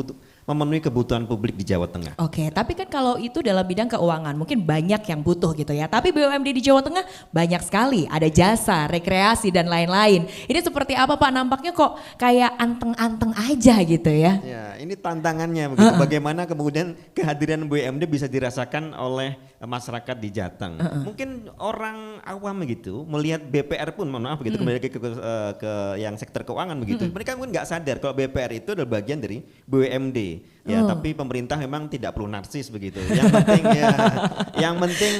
Speaker 4: memenuhi kebutuhan publik di Jawa Tengah.
Speaker 1: Oke, tapi kan kalau itu dalam bidang keuangan mungkin banyak yang butuh gitu ya. Tapi BUMD di Jawa Tengah banyak sekali, ada jasa, rekreasi dan lain-lain. Ini seperti apa Pak? Nampaknya kok kayak anteng-anteng aja gitu ya.
Speaker 4: Ya, ini tantangannya begitu. Bagaimana kemudian kehadiran BUMD bisa dirasakan oleh masyarakat di Jateng. Mungkin orang awam begitu melihat BPR pun, mohon maaf begitu, kembali ke yang sektor keuangan begitu. Mereka mungkin nggak sadar kalau BPR itu adalah bagian dari BUMD. Ya, tapi pemerintah memang tidak perlu narsis begitu. Yang penting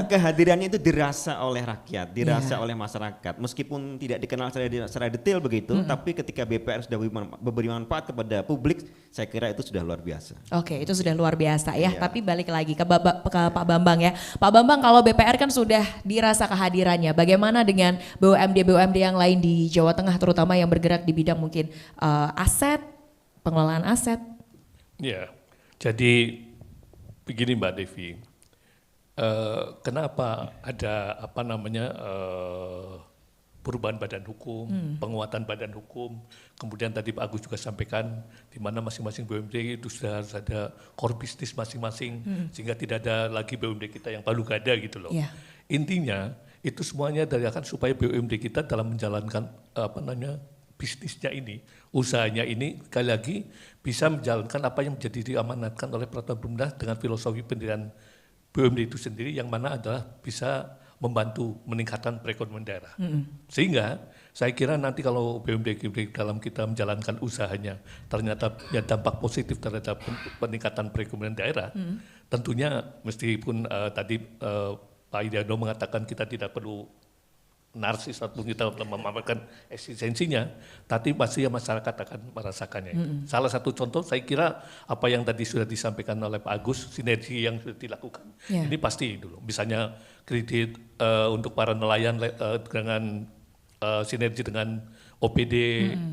Speaker 4: kehadirannya itu dirasa oleh rakyat, dirasa oleh masyarakat. Meskipun tidak dikenal secara detail begitu, tapi ketika BPR sudah memberi manfaat kepada publik, saya kira itu sudah luar biasa.
Speaker 1: Oke, itu sudah luar biasa ya. Tapi balik lagi ke Pak Bambang ya. Pak Bambang, kalau BPR kan sudah dirasa kehadirannya, bagaimana dengan BUMD yang lain di Jawa Tengah, terutama yang bergerak di bidang mungkin aset, pengelolaan aset?
Speaker 2: Ya, jadi begini Mbak Devi, kenapa ada perubahan badan hukum, penguatan badan hukum, kemudian tadi Pak Agus juga sampaikan di mana masing-masing BUMD itu sudah harus ada core bisnis masing-masing, sehingga tidak ada lagi BUMD kita yang palu gada gitu loh.
Speaker 1: Yeah.
Speaker 2: Intinya itu semuanya dari akan supaya BUMD kita dalam menjalankan bisnisnya ini, usahanya ini sekali lagi bisa menjalankan apa yang menjadi diamanatkan oleh peraturan pemerintah dengan filosofi pendirian BUMD itu sendiri, yang mana adalah bisa membantu meningkatkan perekonomian daerah. Sehingga saya kira nanti kalau BUMD dalam kita menjalankan usahanya ternyata ya dampak positif terhadap peningkatan perekonomian daerah, tentunya meskipun tadi Pak Indiono mengatakan kita tidak perlu narsis atau kita memamerkan eksistensinya, tapi pasti ya masyarakat akan merasakannya itu. Salah satu contoh saya kira apa yang tadi sudah disampaikan oleh Pak Agus, sinergi yang sudah dilakukan, ini pasti dulu. Misalnya kredit untuk para nelayan dengan sinergi dengan OPD,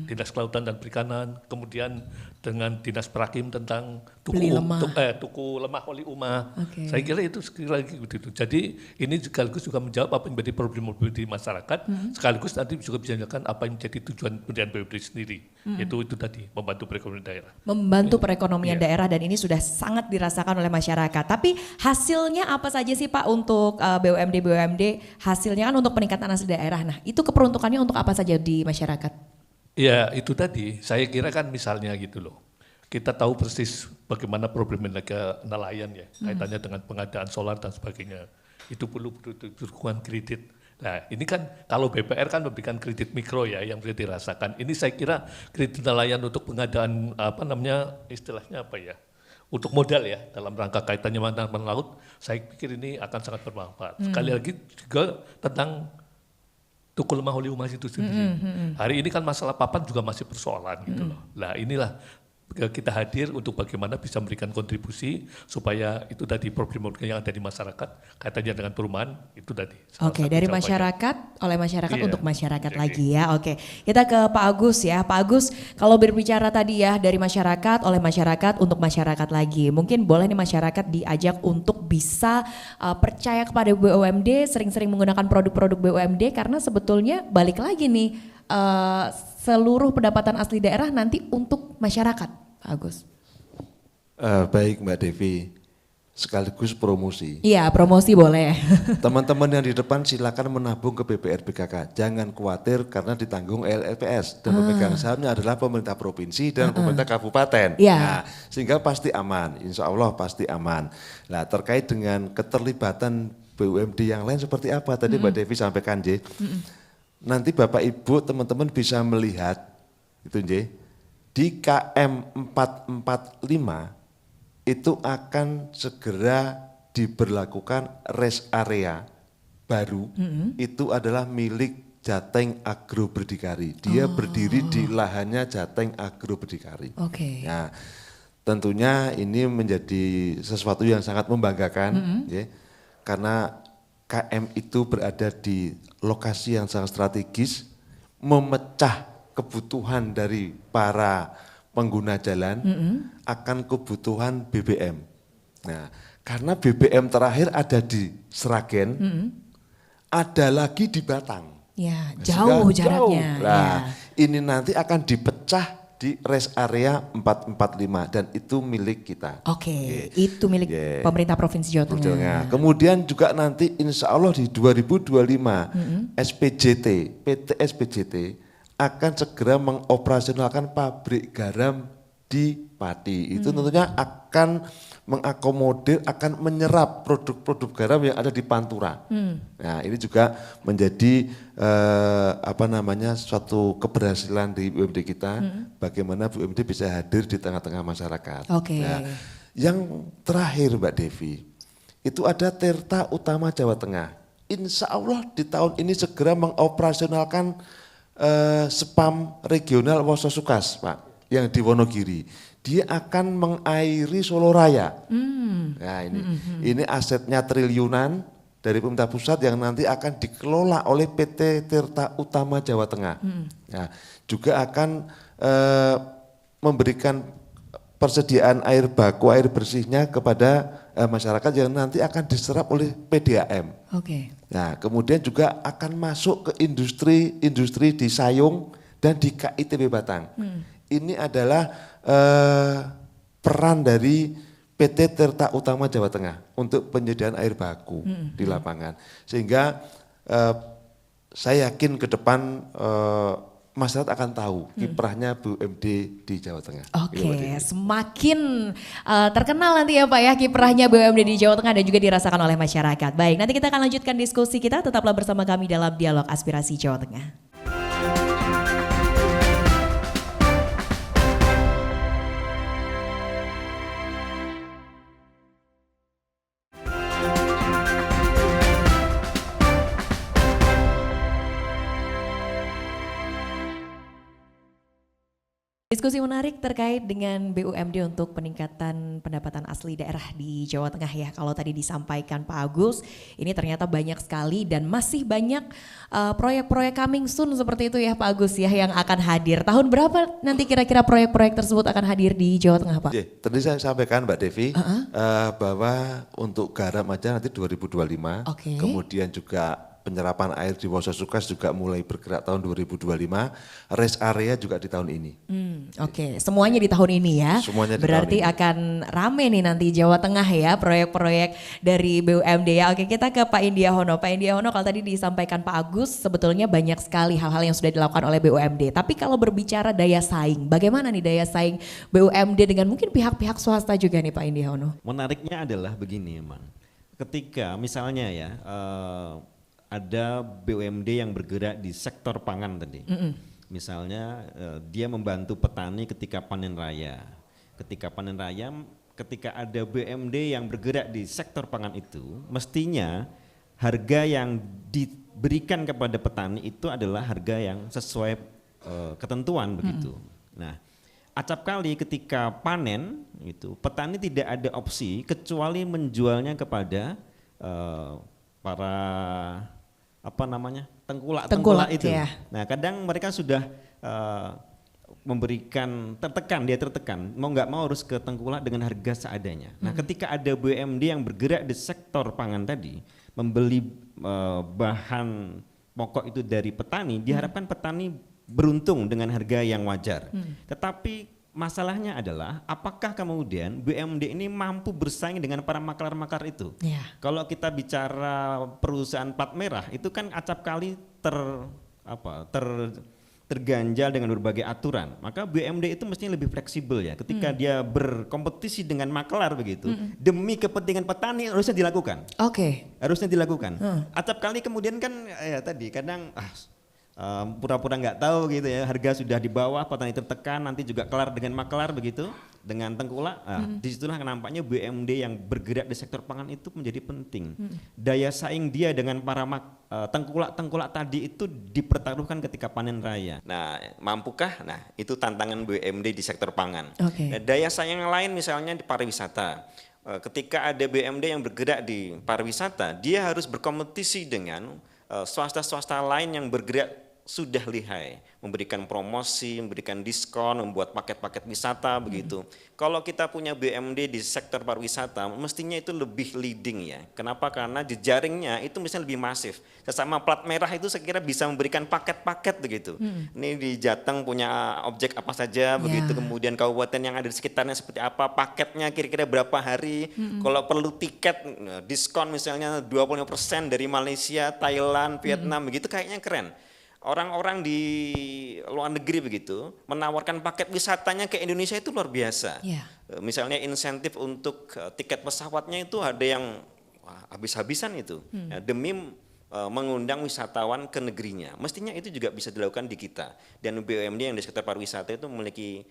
Speaker 2: Dinas Kelautan dan Perikanan, kemudian dengan Dinas Prakim tentang
Speaker 1: Beli lemah.
Speaker 2: tuku lemah oli UMA.
Speaker 1: Oke.
Speaker 2: Saya kira itu sekali lagi gitu. Jadi ini sekaligus juga menjawab apa yang menjadi problem di masyarakat, sekaligus nanti juga bisa menjelaskan apa yang menjadi tujuan pendirian BUMD sendiri. Itu tadi membantu perekonomian daerah.
Speaker 1: Membantu perekonomian daerah dan ini sudah sangat dirasakan oleh masyarakat. Tapi hasilnya apa saja sih Pak untuk BUMD? Hasilnya kan untuk peningkatan asli daerah. Nah itu keperuntukannya untuk apa saja di masyarakat?
Speaker 2: Ya itu tadi, saya kira kan misalnya gitu loh. Kita tahu persis bagaimana problematika nelayan ya, kaitannya dengan pengadaan solar dan sebagainya. Itu perlu dukungan kredit. Nah ini kan kalau BPR kan memberikan kredit mikro ya yang bisa dirasakan. Ini saya kira kredit nelayan untuk pengadaan istilahnya apa ya, untuk modal ya dalam rangka kaitannya dengan laut, saya pikir ini akan sangat bermanfaat. Sekali lagi juga tentang tukul lemah oli UMA itu sendiri. Hari ini kan masalah papan juga masih persoalan gitu loh. Nah inilah kita hadir untuk bagaimana bisa memberikan kontribusi supaya itu tadi problem yang ada di masyarakat kaitannya dengan perumahan itu tadi.
Speaker 1: Oke, dari masyarakat, oleh masyarakat
Speaker 2: Iya,
Speaker 1: untuk masyarakat
Speaker 2: jadi.
Speaker 1: lagi ya. Oke, kita ke Pak Agus ya. Pak Agus, kalau berbicara tadi ya dari masyarakat, oleh masyarakat untuk masyarakat lagi. Mungkin boleh nih masyarakat diajak untuk bisa percaya kepada BUMD, sering-sering menggunakan produk-produk BUMD karena sebetulnya balik lagi nih seluruh pendapatan asli daerah nanti untuk masyarakat, Pak Agus.
Speaker 3: Baik Mbak Devi, sekaligus promosi.
Speaker 1: Iya, promosi boleh.
Speaker 3: Teman-teman yang di depan silakan menabung ke BPR BKK. Jangan khawatir karena ditanggung LLPS dan pemegang sahamnya adalah pemerintah provinsi dan pemerintah kabupaten.
Speaker 1: Iya.
Speaker 3: Nah, sehingga pasti aman, insya Allah pasti aman. Nah terkait dengan keterlibatan BUMD yang lain seperti apa tadi Mbak Devi sampaikan J. Nanti Bapak Ibu teman-teman bisa melihat itu J, di KM 445 itu akan segera diberlakukan rest area baru. Itu adalah milik Jateng Agro Berdikari. Dia berdiri di lahannya Jateng Agro Berdikari.
Speaker 1: Oke.
Speaker 3: Nah, tentunya ini menjadi sesuatu yang sangat membanggakan, ya, karena KM itu berada di lokasi yang sangat strategis, memecah kebutuhan dari para pengguna jalan akan kebutuhan BBM. Nah, karena BBM terakhir ada di Sragen, ada lagi di Batang.
Speaker 1: Ya,
Speaker 3: Sudah
Speaker 1: jauh jaraknya.
Speaker 3: Nah,
Speaker 1: Ya.
Speaker 3: ini nanti akan dipecah di rest area 445 dan itu milik kita.
Speaker 1: Oke, itu milik pemerintah Provinsi Jawa Tengah.
Speaker 3: Tengah. Kemudian juga nanti insya Allah di 2025 SPJT, PT SPJT akan segera mengoperasionalkan pabrik garam di Pati. Itu tentunya akan mengakomodir, akan menyerap produk-produk garam yang ada di Pantura. Nah ini juga menjadi suatu keberhasilan di BUMD kita, bagaimana BUMD bisa hadir di tengah-tengah masyarakat.
Speaker 1: Oke.
Speaker 3: Nah, yang terakhir Mbak Devi, itu ada Tirta Utama Jawa Tengah. Insya Allah di tahun ini segera mengoperasionalkan spam regional Wososukas Pak, yang di Wonogiri. Dia akan mengairi Solo Raya. Nah ini asetnya triliunan dari pemerintah pusat yang nanti akan dikelola oleh PT Tirta Utama Jawa Tengah. Nah, juga akan memberikan persediaan air baku, air bersihnya kepada masyarakat yang nanti akan diserap oleh PDAM.
Speaker 1: Oke.
Speaker 3: Nah, kemudian juga akan masuk ke industri di Sayung dan di KITB Batang. Ini adalah peran dari PT Tirta Utama Jawa Tengah untuk penyediaan air baku di lapangan. Sehingga saya yakin ke depan masyarakat akan tahu kiprahnya BUMD di Jawa Tengah.
Speaker 1: Oke, semakin terkenal nanti ya Pak ya kiprahnya BUMD di Jawa Tengah dan juga dirasakan oleh masyarakat. Baik, nanti kita akan lanjutkan diskusi kita, tetaplah bersama kami dalam Dialog Aspirasi Jawa Tengah. Diskusi menarik terkait dengan BUMD untuk peningkatan pendapatan asli daerah di Jawa Tengah ya. Kalau tadi disampaikan Pak Agus, ini ternyata banyak sekali dan masih banyak proyek-proyek coming soon seperti itu ya Pak Agus ya yang akan hadir. Tahun berapa nanti kira-kira proyek-proyek tersebut akan hadir di Jawa Tengah Pak?
Speaker 3: Tadi saya sampaikan Mbak Devi bahwa untuk garam aja nanti 2025,
Speaker 1: Oke.
Speaker 3: kemudian juga penyerapan air di Wonosukas juga mulai bergerak tahun 2025, rest area juga di tahun ini.
Speaker 1: Oke, semuanya di tahun ini ya.
Speaker 3: Semuanya di
Speaker 1: Berarti
Speaker 3: tahun ini.
Speaker 1: akan rame nih nanti Jawa Tengah ya proyek-proyek dari BUMD ya. Oke, kita ke Pak Indiahono. Pak Indiahono, kalau tadi disampaikan Pak Agus sebetulnya banyak sekali hal-hal yang sudah dilakukan oleh BUMD. Tapi kalau berbicara daya saing, bagaimana nih daya saing BUMD dengan mungkin pihak-pihak swasta juga nih Pak Indiahono?
Speaker 4: Menariknya adalah begini emang, ketika misalnya ya ada BUMD yang bergerak di sektor pangan tadi, misalnya dia membantu petani ketika panen raya, ketika ada BUMD yang bergerak di sektor pangan itu, mestinya harga yang diberikan kepada petani itu adalah harga yang sesuai ketentuan begitu. Nah, acap kali ketika panen itu petani tidak ada opsi kecuali menjualnya kepada para tengkulak itu.
Speaker 1: Ya.
Speaker 4: Nah, kadang mereka sudah memberikan dia tertekan, mau nggak mau harus ke tengkulak dengan harga seadanya. Nah, ketika ada BUMD yang bergerak di sektor pangan tadi, membeli bahan pokok itu dari petani, diharapkan petani beruntung dengan harga yang wajar. Tetapi masalahnya adalah apakah kemudian BUMD ini mampu bersaing dengan para maklar-maklar itu?
Speaker 1: Ya.
Speaker 4: Kalau kita bicara perusahaan plat merah itu kan acap kali terganjal dengan berbagai aturan. Maka BUMD itu mestinya lebih fleksibel ya. Ketika dia berkompetisi dengan maklar begitu, demi kepentingan petani harusnya dilakukan.
Speaker 1: Oke.
Speaker 4: Harusnya dilakukan. Acap kali kemudian kan ya tadi kadang pura-pura nggak tahu gitu ya, harga sudah di bawah, petani tertekan, nanti juga kelar dengan maklar begitu, dengan tengkulak. Disitulah nampaknya BUMD yang bergerak di sektor pangan itu menjadi penting. Daya saing dia dengan para tengkulak tadi itu dipertaruhkan ketika panen raya. Nah, mampukah? Nah, itu tantangan BUMD di sektor pangan.
Speaker 1: Oke.
Speaker 4: Nah, daya saing yang lain misalnya di pariwisata. Ketika ada BUMD yang bergerak di pariwisata, dia harus berkompetisi dengan swasta-swasta lain yang bergerak sudah lihai, memberikan promosi, memberikan diskon, membuat paket-paket wisata begitu. Kalau kita punya BUMD di sektor pariwisata, mestinya itu lebih leading ya. Kenapa? Karena jejaringnya itu misalnya lebih masif. Sesama plat merah itu saya kira bisa memberikan paket-paket begitu. Ini di Jateng punya objek apa saja begitu, kemudian kabupaten yang ada di sekitarnya seperti apa, paketnya kira-kira berapa hari. Kalau perlu tiket, diskon misalnya 25% dari Malaysia, Thailand, Vietnam begitu, kayaknya keren. Orang-orang di luar negeri begitu menawarkan paket wisatanya ke Indonesia itu luar biasa.
Speaker 1: Yeah.
Speaker 4: Misalnya insentif untuk tiket pesawatnya itu ada yang habis-habisan itu demi mengundang wisatawan ke negerinya. Mestinya itu juga bisa dilakukan di kita. Dan BUMD yang di sektor pariwisata itu memiliki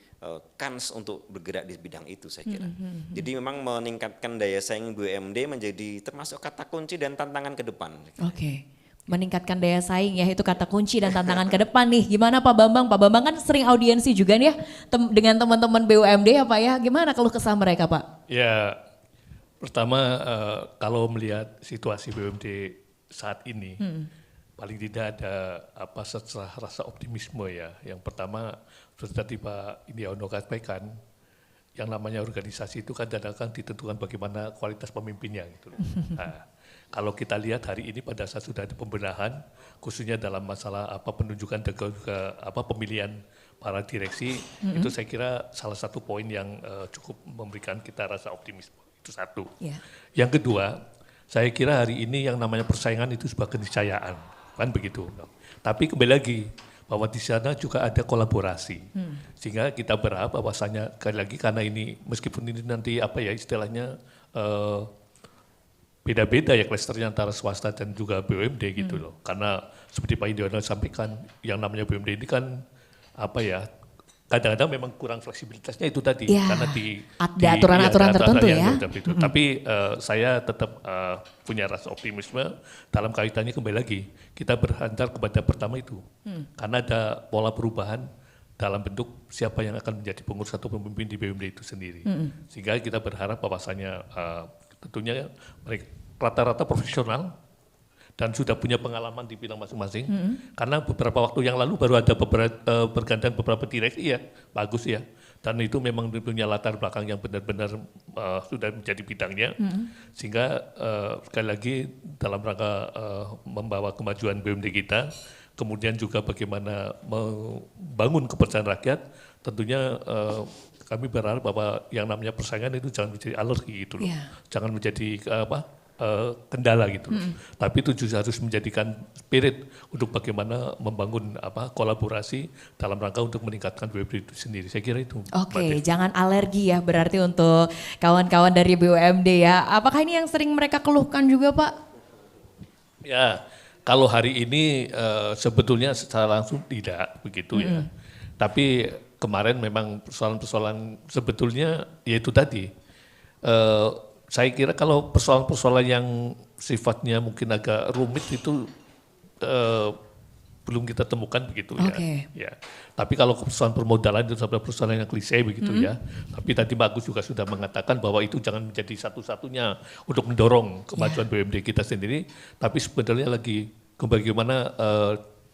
Speaker 4: kans untuk bergerak di bidang itu saya kira. Jadi memang meningkatkan daya saing BUMD menjadi termasuk kata kunci dan tantangan ke depan.
Speaker 1: Oke. Meningkatkan daya saing ya, itu kata kunci dan tantangan ke depan nih. Gimana Pak Bambang? Pak Bambang kan sering audiensi juga nih ya dengan teman-teman BUMD ya Pak ya. Gimana keluh kesah mereka Pak?
Speaker 2: Ya, pertama kalau melihat situasi BUMD saat ini, paling tidak ada setelah rasa optimisme ya. Yang pertama, seperti tadi Pak Indiahono sampaikan, yang namanya organisasi itu kan kadang-kadang ditentukan bagaimana kualitas pemimpinnya gitu loh. Nah, kalau kita lihat hari ini pada saat sudah ada pembenahan, khususnya dalam masalah penunjukan dan juga pemilihan para direksi, itu saya kira salah satu poin yang cukup memberikan kita rasa optimisme. Itu satu. Yeah. Yang kedua, saya kira hari ini yang namanya persaingan itu sebuah keniscayaan, kan begitu. Tapi kembali lagi bahwa di sana juga ada kolaborasi, sehingga kita berharap bahwasanya sekali lagi karena ini meskipun ini nanti istilahnya beda-beda ya klasternya antara swasta dan juga BUMD gitu loh. Karena seperti Pak Indiahono sampaikan, yang namanya BUMD ini kan kadang-kadang memang kurang fleksibilitasnya itu tadi.
Speaker 1: Ya,
Speaker 2: karena
Speaker 1: ada aturan-aturan tertentu ya.
Speaker 2: Tapi saya tetap punya rasa optimisme dalam kaitannya kembali lagi. Kita berhantar kepada pertama itu. Karena ada pola perubahan dalam bentuk siapa yang akan menjadi pengurus atau pemimpin di BUMD itu sendiri. Sehingga kita berharap bahwasanya tentunya mereka rata-rata profesional dan sudah punya pengalaman di bidang masing-masing. Karena beberapa waktu yang lalu baru ada pergantian beberapa direksi ya, bagus ya. Dan itu memang punya latar belakang yang benar-benar sudah menjadi bidangnya. Sehingga sekali lagi dalam rangka membawa kemajuan BUMD kita, kemudian juga bagaimana membangun kepercayaan rakyat, tentunya kami berharap bahwa yang namanya persaingan itu jangan menjadi alergi gitu loh. Jangan menjadi kendala gitu. Tapi itu juga harus menjadikan spirit untuk bagaimana membangun kolaborasi dalam rangka untuk meningkatkan BUMD itu sendiri. Saya kira itu.
Speaker 1: Oke, jangan alergi ya berarti untuk kawan-kawan dari BUMD ya. Apakah ini yang sering mereka keluhkan juga Pak?
Speaker 2: Ya, kalau hari ini sebetulnya secara langsung tidak begitu ya. Tapi kemarin memang persoalan-persoalan sebetulnya yaitu tadi. Saya kira kalau persoalan-persoalan yang sifatnya mungkin agak rumit itu belum kita temukan begitu ya. Tapi kalau persoalan permodalan itu sebenarnya persoalan yang klise begitu ya. Tapi tadi Pak Agus juga sudah mengatakan bahwa itu jangan menjadi satu-satunya untuk mendorong kemajuan BUMD kita sendiri. Tapi sebenarnya lagi bagaimana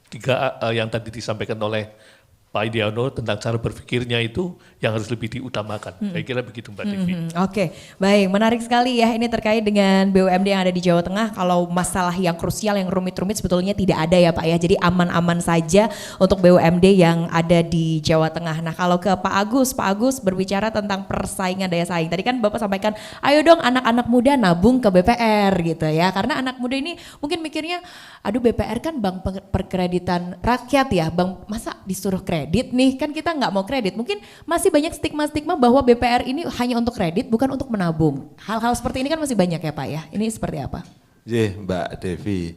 Speaker 2: tiga yang tadi disampaikan oleh Pak Idiono tentang cara berpikirnya itu yang harus lebih diutamakan. Saya kira begitu Mbak Devi.
Speaker 1: Oke, baik, menarik sekali ya ini terkait dengan BUMD yang ada di Jawa Tengah. Kalau masalah yang krusial, yang rumit-rumit sebetulnya tidak ada ya Pak ya. Jadi aman-aman saja untuk BUMD yang ada di Jawa Tengah. Nah kalau ke Pak Agus berbicara tentang persaingan daya saing. Tadi kan Bapak sampaikan, ayo dong anak-anak muda nabung ke BPR gitu ya. Karena anak muda ini mungkin mikirnya, aduh BPR kan bank perkreditan rakyat ya. Bank masa disuruh kredit nih, kan kita nggak mau kredit. Mungkin masih banyak stigma-stigma bahwa BPR ini hanya untuk kredit bukan untuk menabung. Hal-hal seperti ini kan masih banyak ya Pak ya. Ini seperti apa?
Speaker 3: Mbak Devi,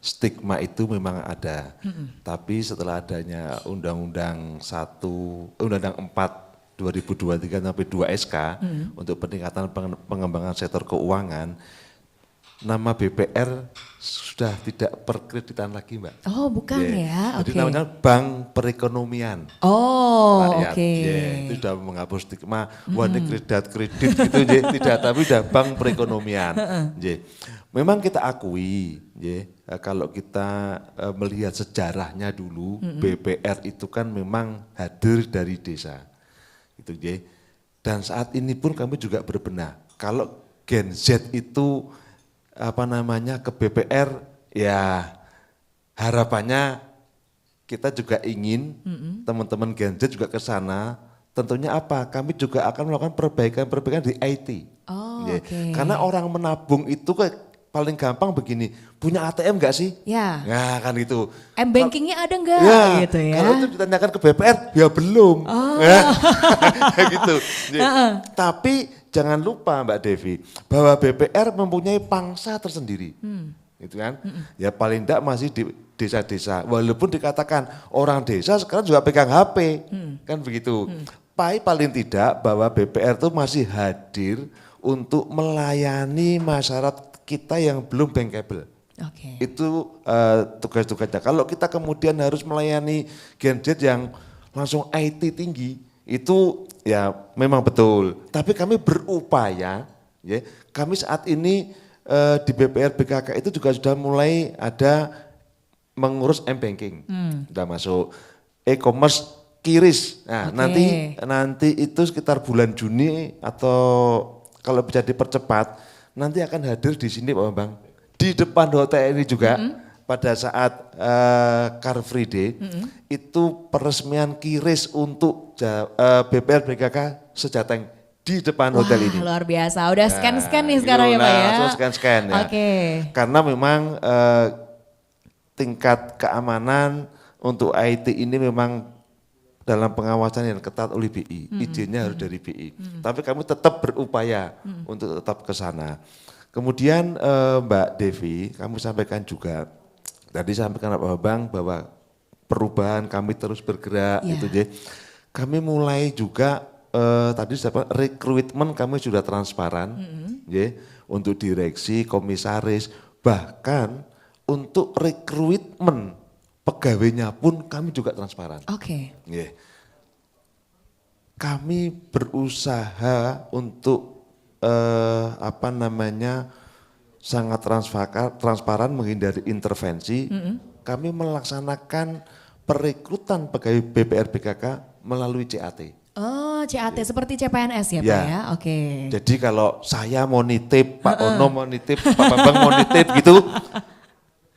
Speaker 3: stigma itu memang ada. Tapi setelah adanya Undang-Undang 4 2023 sampai 2 SK untuk peningkatan pengembangan sektor keuangan, nama BPR sudah tidak perkreditan lagi Mbak.
Speaker 1: Oh bukan ya,
Speaker 3: Jadi namanya Bank Perekonomian.
Speaker 1: Oh
Speaker 3: Rakyat.
Speaker 1: oke.
Speaker 3: Itu sudah menghapus stigma, wah ini kredit gitu, tidak, tapi sudah Bank Perekonomian. Memang kita akui, kalau kita melihat sejarahnya dulu, BPR itu kan memang hadir dari desa. Gitu, dan saat ini pun kami juga berbenah, kalau Gen Z itu ke BPR, ya harapannya kita juga ingin teman-teman Gen Z juga ke sana. Tentunya kami juga akan melakukan perbaikan di IT. Karena orang menabung itu paling gampang begini, punya ATM enggak sih?
Speaker 1: Ya.
Speaker 3: Nah kan gitu.
Speaker 1: M-bankingnya ada enggak?
Speaker 3: Ya,
Speaker 1: gitu ya.
Speaker 3: Kalau itu ditanyakan ke BPR, ya belum. Gitu. Tapi jangan lupa Mbak Devi, bahwa BPR mempunyai pangsa tersendiri. Gitu kan? Ya paling enggak masih di desa-desa. Walaupun dikatakan orang desa sekarang juga pegang HP. Kan begitu. Paling tidak bahwa BPR itu masih hadir untuk melayani masyarakat kita yang belum bankable. Itu tugas-tugasnya. Kalau kita kemudian harus melayani Gen Z yang langsung IT tinggi, itu ya memang betul. Tapi kami berupaya, kami saat ini di BPR BKK itu juga sudah mulai ada mengurus M-banking. Sudah masuk e-commerce QRIS. Nah, nanti itu sekitar bulan Juni atau kalau bisa dipercepat, nanti akan hadir di sini Pak Bambang, di depan hotel ini juga pada saat Car Free Day, itu peresmian QRIS untuk BPR BKK Sejateng di depan hotel ini.
Speaker 1: Luar biasa, udah scan-scan nih sekarang ya Pak ya.
Speaker 3: Langsung scan-scan ya. Karena memang tingkat keamanan untuk IT ini memang dalam pengawasan yang ketat oleh BI, izinnya harus dari BI. Tapi kami tetap berupaya untuk tetap ke sana. Kemudian Mbak Devi, kami sampaikan juga, tadi sampaikan Pak Bambang bahwa perubahan kami terus bergerak, gitu. Kami mulai juga tadi rekrutmen kami sudah transparan, untuk direksi, komisaris, bahkan untuk rekrutmen pegawainya pun kami juga transparan.
Speaker 1: Oke.
Speaker 3: Nggih. Kami berusaha untuk sangat transparan menghindari intervensi. Kami melaksanakan perekrutan pegawai BPR BKK melalui CAT.
Speaker 1: Oh, CAT seperti CPNS ya, Pak
Speaker 3: Ya.
Speaker 1: ya? Oke.
Speaker 3: Jadi kalau saya mau nitip, Pak Ono mau nitip, Pak Bambang mau nitip gitu,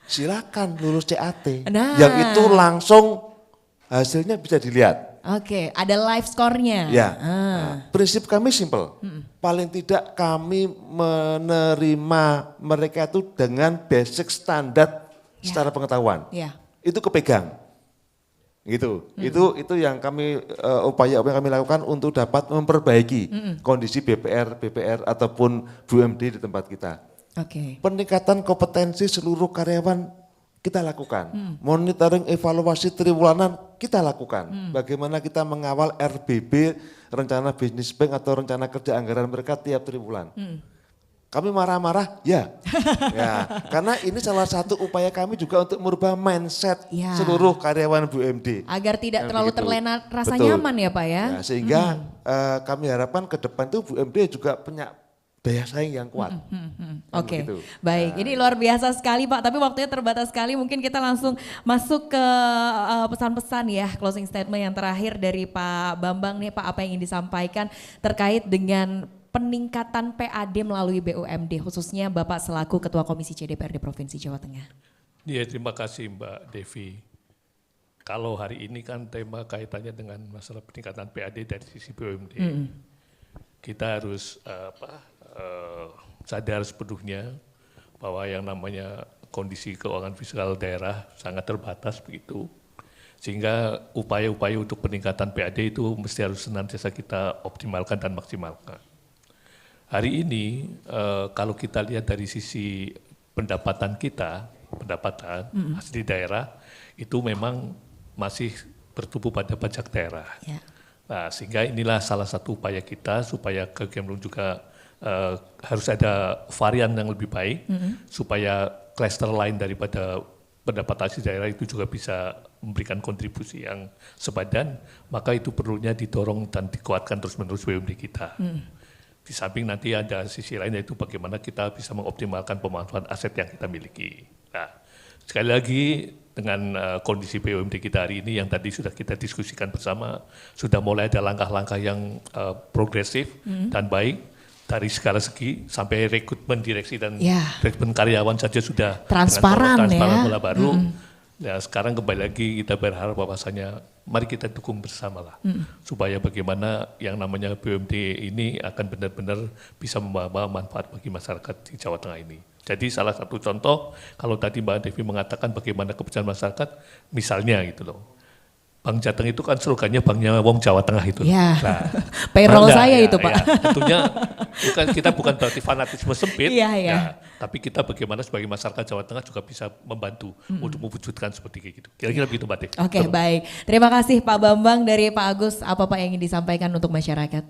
Speaker 3: silakan lulus CAT.
Speaker 1: Nah.
Speaker 3: Yang itu langsung hasilnya bisa dilihat.
Speaker 1: Oke, ada live score-nya.
Speaker 3: Ya,
Speaker 1: Ah.
Speaker 3: prinsip kami simple. Paling tidak kami menerima mereka itu dengan basic standar
Speaker 1: Ya.
Speaker 3: secara pengetahuan.
Speaker 1: Ya.
Speaker 3: Itu kepegang. Gitu. Itu yang kami upaya yang kami lakukan untuk dapat memperbaiki kondisi BPR ataupun BUMD di tempat kita.
Speaker 1: Oke.
Speaker 3: Peningkatan kompetensi seluruh karyawan kita lakukan. Monitoring evaluasi triwulanan kita lakukan. Bagaimana kita mengawal RBB, rencana bisnis bank atau rencana kerja anggaran mereka tiap triwulan. Kami marah-marah, ya. Ya, karena ini salah satu upaya kami juga untuk merubah mindset
Speaker 1: Ya.
Speaker 3: seluruh karyawan BUMD.
Speaker 1: Agar tidak
Speaker 3: Yang
Speaker 1: terlalu
Speaker 3: begitu.
Speaker 1: terlena rasa
Speaker 3: Betul.
Speaker 1: nyaman ya, Pak ya?
Speaker 3: Ya, sehingga kami harapkan ke depan itu BUMD juga punya daya saing yang kuat. Kan
Speaker 1: Oke,
Speaker 3: begitu.
Speaker 1: baik. Ini luar biasa sekali Pak, tapi waktunya terbatas sekali. Mungkin kita langsung masuk ke pesan-pesan ya, closing statement yang terakhir dari Pak Bambang nih Pak, apa yang ingin disampaikan terkait dengan peningkatan PAD melalui BUMD, khususnya Bapak selaku Ketua Komisi C DPRD Provinsi Jawa Tengah.
Speaker 2: Ya, terima kasih Mbak Devi. Kalau hari ini kan tema kaitannya dengan masalah peningkatan PAD dari sisi BUMD. Kita harus sadar sepenuhnya bahwa yang namanya kondisi keuangan fiskal daerah sangat terbatas begitu. Sehingga upaya-upaya untuk peningkatan PAD itu mesti harus senantiasa kita optimalkan dan maksimalkan. Hari ini kalau kita lihat dari sisi pendapatan kita, asli daerah itu memang masih bertumbuh pada pajak daerah.
Speaker 1: Ya.
Speaker 2: Nah, sehingga inilah salah satu upaya kita supaya ke Kemlu juga harus ada varian yang lebih baik supaya klaster lain daripada pendapatan asli daerah itu juga bisa memberikan kontribusi yang sepadan, maka itu perlunya didorong dan dikuatkan terus-menerus BUMD kita. Di samping nanti ada sisi lain yaitu bagaimana kita bisa mengoptimalkan pemanfaatan aset yang kita miliki. Nah, sekali lagi dengan kondisi BUMD kita hari ini yang tadi sudah kita diskusikan bersama, sudah mulai ada langkah-langkah yang progresif dan baik dari segala segi sampai rekrutmen direksi dan rekrutmen karyawan saja sudah
Speaker 1: Transparan ya.
Speaker 2: pola baru. Ya, sekarang kembali lagi kita berharap bahwasanya mari kita dukung bersama lah supaya bagaimana yang namanya BUMD ini akan benar-benar bisa membawa manfaat bagi masyarakat di Jawa Tengah ini. Jadi salah satu contoh kalau tadi Mbak Devi mengatakan bagaimana kepercayaan masyarakat, misalnya gitu loh. Bank Jateng itu kan slogannya banknya Wong Jawa Tengah itu.
Speaker 1: Ya,
Speaker 2: Nah,
Speaker 1: payroll
Speaker 2: Anda,
Speaker 1: saya
Speaker 2: ya,
Speaker 1: itu Pak.
Speaker 2: ya, tentunya kita bukan berarti fanatisme sempit,
Speaker 1: Iya, iya.
Speaker 2: ya, tapi kita bagaimana sebagai masyarakat Jawa Tengah juga bisa membantu untuk mewujudkan seperti gitu. Kira-kira begitu Mbak Devi.
Speaker 1: Oke, baik. Terima kasih Pak Bambang. Dari Pak Agus, apa Pak yang ingin disampaikan untuk masyarakat?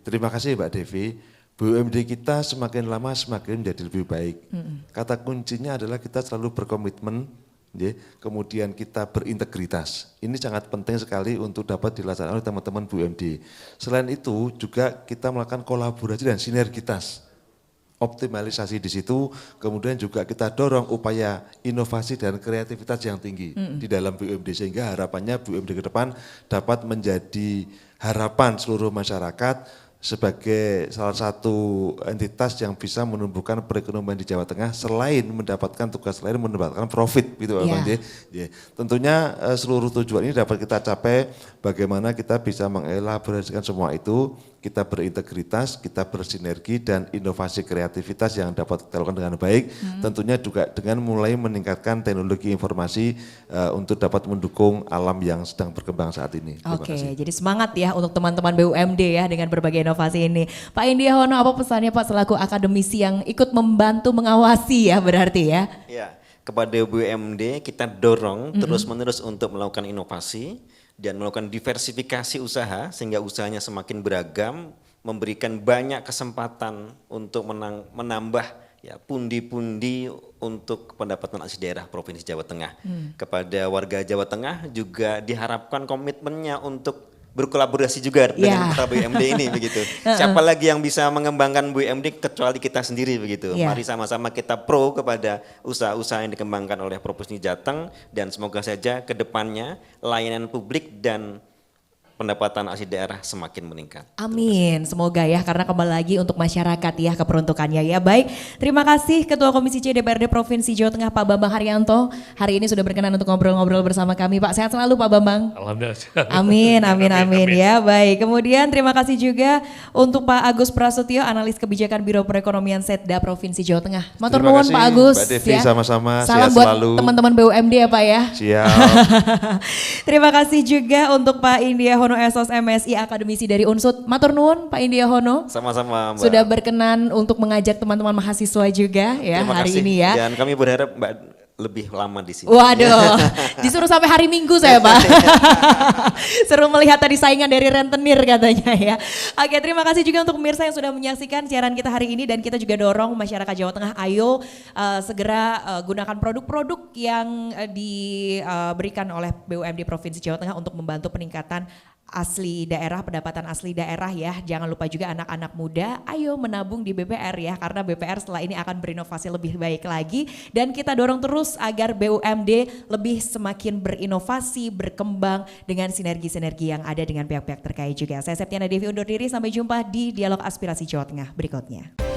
Speaker 3: Terima kasih Mbak Devi. BUMD kita semakin lama semakin menjadi lebih baik. Kata kuncinya adalah kita selalu berkomitmen, kemudian kita berintegritas. Ini sangat penting sekali untuk dapat dilaksanakan oleh teman-teman BUMD. Selain itu juga kita melakukan kolaborasi dan sinergitas. Optimalisasi di situ, kemudian juga kita dorong upaya inovasi dan kreativitas yang tinggi di dalam BUMD, sehingga harapannya BUMD ke depan dapat menjadi harapan seluruh masyarakat sebagai salah satu entitas yang bisa menumbuhkan perekonomian di Jawa Tengah selain mendapatkan tugas lain mendapatkan profit gitu Bang J. Tentunya seluruh tujuan ini dapat kita capai bagaimana kita bisa mengelaborasikan semua itu, kita berintegritas, kita bersinergi dan inovasi kreativitas yang dapat kita lakukan dengan baik. Tentunya juga dengan mulai meningkatkan teknologi informasi untuk dapat mendukung alam yang sedang berkembang saat ini.
Speaker 1: Oke, jadi semangat ya untuk teman-teman BUMD ya dengan berbagai inovasi ini. Pak Indiahono, apa pesannya Pak selaku akademisi yang ikut membantu mengawasi ya berarti ya?
Speaker 4: Ya, kepada BUMD kita dorong terus-menerus untuk melakukan inovasi dan melakukan diversifikasi usaha sehingga usahanya semakin beragam, memberikan banyak kesempatan untuk menambah ya pundi-pundi untuk pendapatan asli daerah Provinsi Jawa Tengah. Kepada warga Jawa Tengah juga diharapkan komitmennya untuk berkolaborasi juga dengan Mitra BUMD ini begitu. Siapa lagi yang bisa mengembangkan BUMD kecuali kita sendiri begitu. Mari sama-sama kita pro kepada usaha-usaha yang dikembangkan oleh Provinsi Jateng dan semoga saja ke depannya layanan publik dan pendapatan asli daerah semakin meningkat.
Speaker 1: Amin, semoga ya, karena kembali lagi untuk masyarakat ya keperuntukannya ya. Baik, terima kasih Ketua Komisi C DPRD Provinsi Jawa Tengah Pak Bambang Haryanto. Hari ini sudah berkenan untuk ngobrol-ngobrol bersama kami Pak. Sehat selalu Pak Bambang.
Speaker 2: Alhamdulillah.
Speaker 1: Amin. Ya baik. Kemudian terima kasih juga untuk Pak Agus Prasetyo, Analis Kebijakan Biro Perekonomian Setda Provinsi Jawa Tengah. Matur
Speaker 3: Terima
Speaker 1: nuwun
Speaker 3: kasih,
Speaker 1: Pak Agus.
Speaker 3: Mbak Devi, sama-sama.
Speaker 1: Salam
Speaker 3: Sehat
Speaker 1: buat
Speaker 3: selalu.
Speaker 1: teman-teman BUMD ya Pak ya.
Speaker 3: Siap.
Speaker 1: Terima kasih juga untuk Pak India Hono Esos MSI Akademisi dari Unsud. Matur nuwun Pak India Hono.
Speaker 4: Sama-sama Mbak.
Speaker 1: Sudah berkenan untuk mengajak teman-teman mahasiswa juga ya
Speaker 4: Terima
Speaker 1: hari
Speaker 4: kasih.
Speaker 1: ini ya.
Speaker 4: Dan kami berharap Mbak lebih lama di sini.
Speaker 1: Waduh, disuruh sampai hari Minggu saya Pak. Seru melihat tadi saingan dari rentenir katanya ya. Oke, terima kasih juga untuk pemirsa yang sudah menyaksikan siaran kita hari ini, dan kita juga dorong masyarakat Jawa Tengah, ayo segera gunakan produk-produk yang diberikan oleh BUMD Provinsi Jawa Tengah untuk membantu peningkatan asli daerah, pendapatan asli daerah ya. Jangan lupa juga anak-anak muda, ayo menabung di BPR ya, karena BPR setelah ini akan berinovasi lebih baik lagi, dan kita dorong terus agar BUMD lebih semakin berinovasi, berkembang dengan sinergi-sinergi yang ada dengan pihak-pihak terkait juga. Saya Septiana Devi undur diri, sampai jumpa di Dialog Aspirasi Jawa Tengah berikutnya.